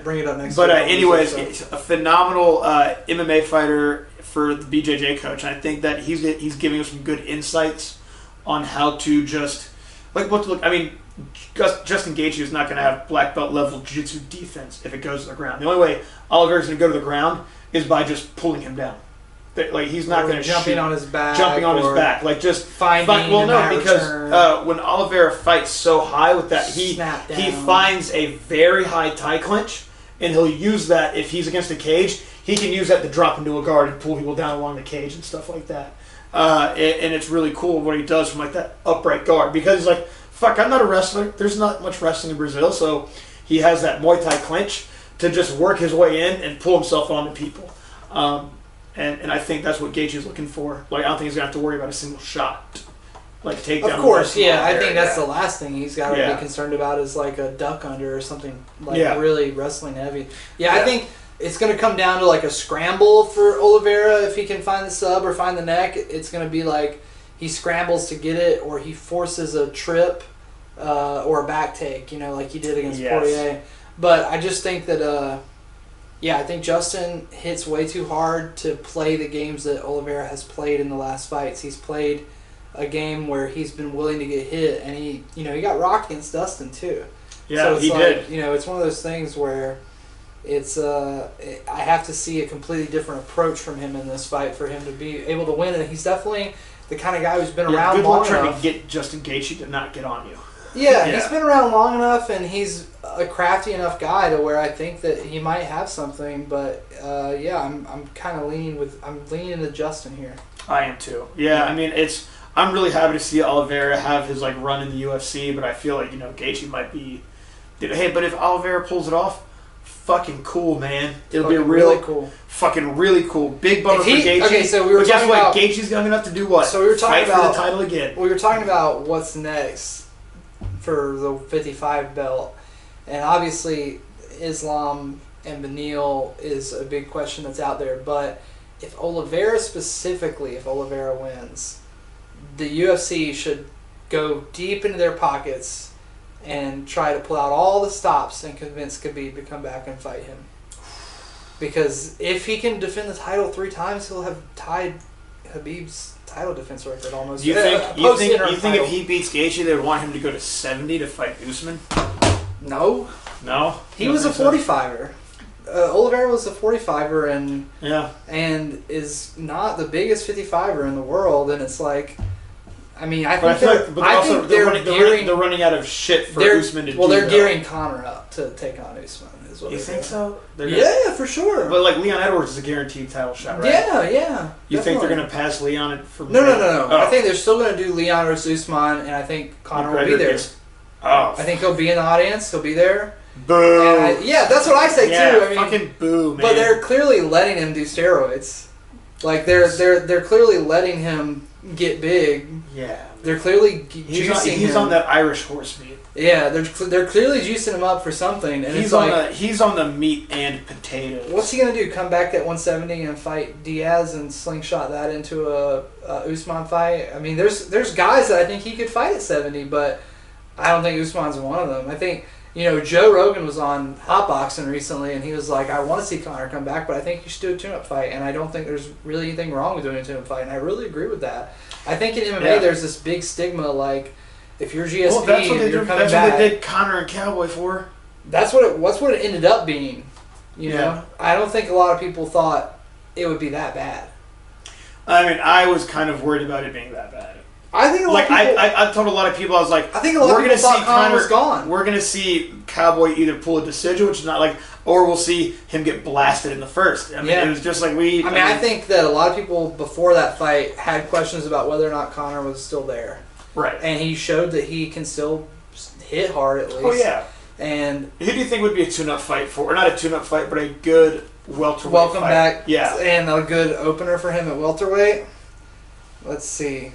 Bring it up next. But anyways, he's a phenomenal MMA fighter for the BJJ coach, and I think that he's giving us some good insights on how to just what to look. I mean, Justin Gaethje is not gonna have black belt level jiu-jitsu defense if it goes to the ground. The only way Oliver's gonna go to the ground is by just pulling him down. He's not going to jumping on his back. Just finding. Because when Oliveira fights so high with that, he finds a very high tie clinch, and he'll use that if he's against a cage. He can use that to drop into a guard and pull people down along the cage and stuff like that. And it's really cool what he does from that upright guard, because he's fuck, I'm not a wrestler. There's not much wrestling in Brazil, so he has that Muay Thai clinch to just work his way in and pull himself onto people. And I think that's what Gaethje is looking for. I don't think he's going to have to worry about a single shot. Takedown. Of course, yeah. I think that's the last thing he's got to be concerned about is a duck under or something really wrestling heavy. Yeah, I think it's going to come down to like a scramble for Oliveira if he can find the sub or find the neck. It's going to be like he scrambles to get it or he forces a trip or a back take, like he did against Poirier. But I just think that, I think Justin hits way too hard to play the games that Oliveira has played in the last fights. He's played a game where he's been willing to get hit, and he got rocked against Dustin too. Yeah, so it's he did. It's one of those things where it's I have to see a completely different approach from him in this fight for him to be able to win, and he's definitely the kind of guy who's been around good long luck trying enough. to get Justin Gaethje to not get on you. Yeah, he's been around long enough, and he's a crafty enough guy to where I think that he might have something. But I'm kind of leaning into Justin here. I am too. Yeah, I mean I'm really happy to see Oliveira have his run in the UFC, but I feel like Gaethje might be. Hey, but if Oliveira pulls it off, fucking cool, man. It'll be really cool. Fucking really cool. Big bummer for Gaethje. Okay, so we were talking talking about Gaethje's young enough to do what? So we were talking Fight for the title again. We were talking about what's next for the 55 belt, and obviously Islam and Beneil is a big question that's out there. But if Oliveira wins, the UFC should go deep into their pockets and try to pull out all the stops and convince Khabib to come back and fight him. Because if he can defend the title 3 times, he'll have tied Khabib's title defense record almost. You think if he beats Gaethje, they would want him to go to 70 to fight Usman? No. No? He was a 45er. Oliveira was a 45er and is not the biggest 55er in the world, and it's like, I mean, I think they're running out of shit for Usman to do. Well, they're gearing Conor up to take on Usman. Is what you think so? Yeah, for sure. But Leon Edwards is a guaranteed title shot, right? Yeah. You think they're going to pass Leon for? No. Oh. I think they're still going to do Leon versus Usman, and I think Conor will be there. I think he'll be in the audience. He'll be there. Boo. That's what I say too. I mean, fucking boo, man. But they're clearly letting him do steroids. Like they're clearly letting him get big. Yeah. They're clearly juicing him. He's on that Irish horse meat. Yeah, they're clearly juicing him up for something. And he's on the meat and potatoes. What's he gonna do? Come back at 170 and fight Diaz and slingshot that into a Usman fight? I mean, there's guys that I think he could fight at 70, but I don't think Usman's one of them. I think. Joe Rogan was on Hot Boxing recently, and he was like, I want to see Conor come back, but I think you should do a tune-up fight, and I don't think there's really anything wrong with doing a tune-up fight, and I really agree with that. I think in MMA there's this big stigma, like, if you're GSP, that's what you're coming back. What they did Conor and Cowboy for. That's what it ended up being, you know? I don't think a lot of people thought it would be that bad. I mean, I was kind of worried about it being that bad. I think a lot of people... I told a lot of people, I was like... I think a lot of people thought Conor was gone. We're going to see Cowboy either pull a decision, which is not like... Or we'll see him get blasted in the first. I mean, it was just like I think that a lot of people before that fight had questions about whether or not Conor was still there. Right. And he showed that he can still hit hard at least. Oh, yeah. And... Who do you think would be a tune-up fight for... Or not a tune-up fight, but a good welterweight Welcome fight? back. Yeah. And a good opener for him at welterweight. Let's see.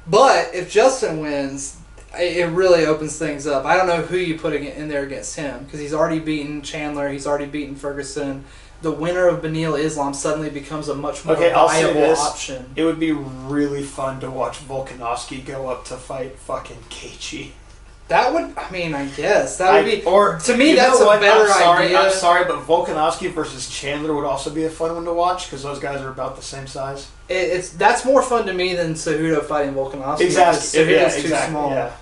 But if Justin wins, it really opens things up. I don't know who you put in there against him because he's already beaten Chandler. He's already beaten Ferguson. The winner of Beneil Islam suddenly becomes a much more viable option. It would be really fun to watch Volkanovski go up to fight fucking Gaethje. That would, I guess. That would be... Or, to me, that's a better idea. I'm sorry, but Volkanovski versus Chandler would also be a fun one to watch because those guys are about the same size. That's more fun to me than Cejudo fighting Volkanovski. Exactly. Cejudo's too small. Yeah.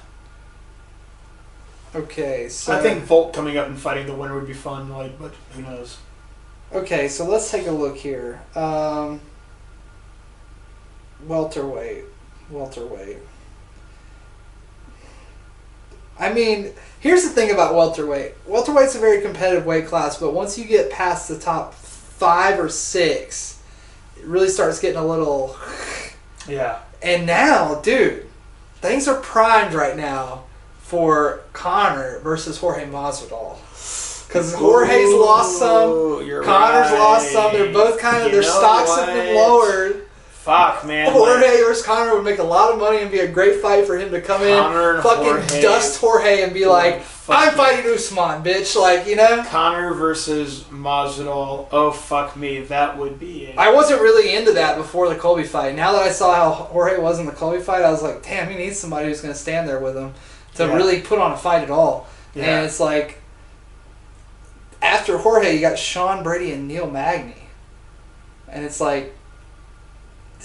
Okay, so... I think Volk coming up and fighting the winner would be fun, but who knows? Okay, so let's take a look here. Welterweight. I mean, here's the thing about welterweight. Welterweight's a very competitive weight class, but once you get past the top 5 or 6, it really starts getting a little... Yeah. And now, dude, things are primed right now for Conor versus Jorge Masvidal. Because Jorge's lost some, Conor's lost some. They're both kind of, their stocks have been lowered. fuck, man. Jorge versus Conor would make a lot of money and be a great fight for him to come Conor in, and fucking Jorge. dust Jorge and be like, I'm fighting Usman, bitch. Like, you know? Conor versus Masvidal. Oh, fuck me. That would be it. I wasn't really into that before the Colby fight. Now that I saw how Jorge was in the Colby fight, I was like, damn, he needs somebody who's going to stand there with him to really put on a fight at all. Yeah. And it's like, after Jorge, you got Sean Brady and Neil Magny. And it's like,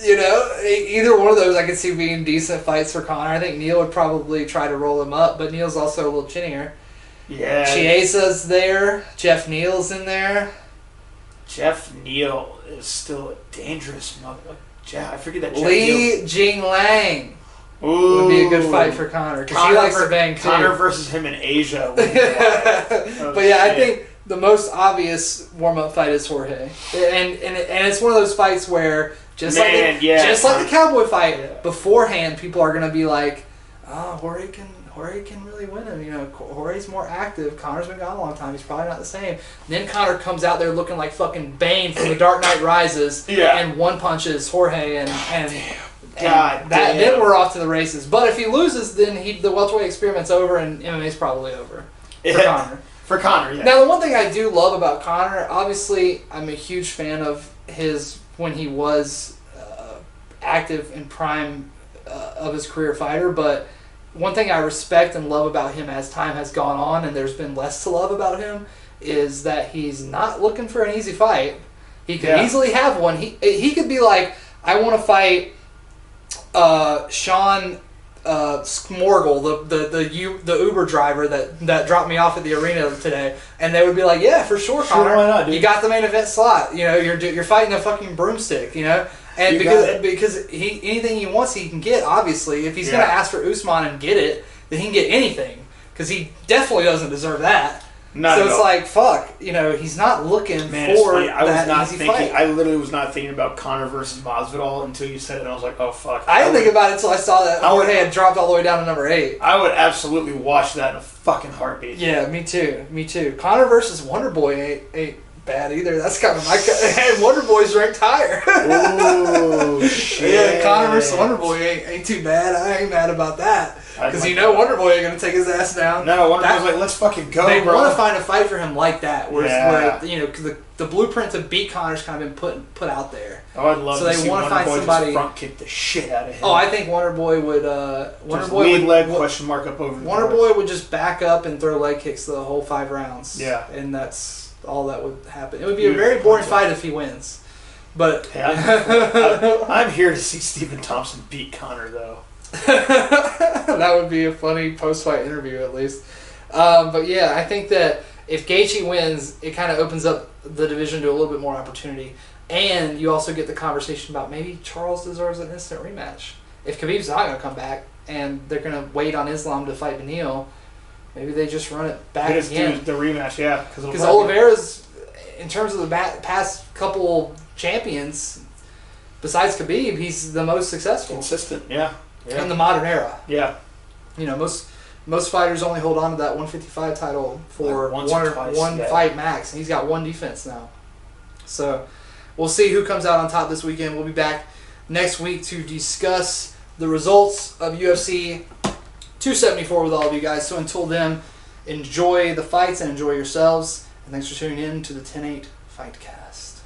you know, either one of those I could see being decent fights for Conor. I think Neil would probably try to roll him up, but Neil's also a little chinnier. Yeah. Chiesa's there. Jeff Neal's in there. Jeff Neal is still a dangerous mother. I forget that. Li Jinglang would be a good fight for Conor because he likes to bang too. Conor versus him in Asia. Would be wild. But yeah, I think the most obvious warm-up fight is Jorge, and it's one of those fights where just like the Cowboy fight beforehand, people are gonna be like, oh, Jorge can really win him. You know, Jorge's more active. Conor's been gone a long time. He's probably not the same. And then Conor comes out there looking like fucking Bane from The Dark Knight Rises, and one punches Jorge, and then we're off to the races. But if he loses, then the welterweight experiment's over, and MMA's probably over for Conor. For Conor, yeah. Now, the one thing I do love about Conor, obviously, I'm a huge fan of his when he was active in prime of his career fighter, but one thing I respect and love about him as time has gone on, and there's been less to love about him, is that he's not looking for an easy fight. He could easily have one. He could be like, I want to fight Sean Smorgel, the Uber driver that dropped me off at the arena today, and they would be like, yeah, for sure, Conor. Why not, dude? You got the main event slot. You know, you're fighting a fucking broomstick. You know. And because anything he wants, he can get. Obviously, if he's going to ask for Usman and get it, then he can get anything. Because he definitely doesn't deserve that. So it's like, fuck. You know, he's not looking for that easy fight. I literally was not thinking about Conor versus Masvidal until you said it, and I was like, oh fuck. I didn't think about it until I saw that Jorge had dropped all the way down to number 8. I would absolutely watch that in a fucking heartbeat. Yeah, me too. Conor versus Wonderboy ain't bad either. That's kind of my and Wonderboy's ranked higher. Oh shit! Yeah, Conor versus Wonderboy ain't too bad. I ain't mad about that because Wonderboy ain't gonna take his ass down. No, Wonderboy's like, let's fucking go. They want to find a fight for him like that, where you know, cause the blueprint to beat Conor's kind of been put out there. Oh, I'd love to see Wonderboy just front kick the shit out of him. Oh, I think Wonderboy would. Lead leg question mark up over. Wonderboy would just back up and throw leg kicks the whole 5 rounds. Yeah, and that's all that would happen. It would be a very boring fight if he wins. But I'm here to see Stephen Thompson beat Conor, though. That would be a funny post-fight interview, at least. But yeah, I think that if Gaethje wins, it kind of opens up the division to a little bit more opportunity. And you also get the conversation about maybe Charles deserves an instant rematch. If Khabib's not going to come back and they're going to wait on Islam to fight Beneil, maybe they just run it back again. Do the rematch, yeah. Because Oliveira's, in terms of the past couple champions, besides Khabib, he's the most successful. Consistent, yeah. In the modern era. Yeah. You know, most fighters only hold on to that 155 title for one fight max, and he's got one defense now. So we'll see who comes out on top this weekend. We'll be back next week to discuss the results of UFC 274 with all of you guys. So until then, enjoy the fights and enjoy yourselves. And thanks for tuning in to the 10-8 Fightcast.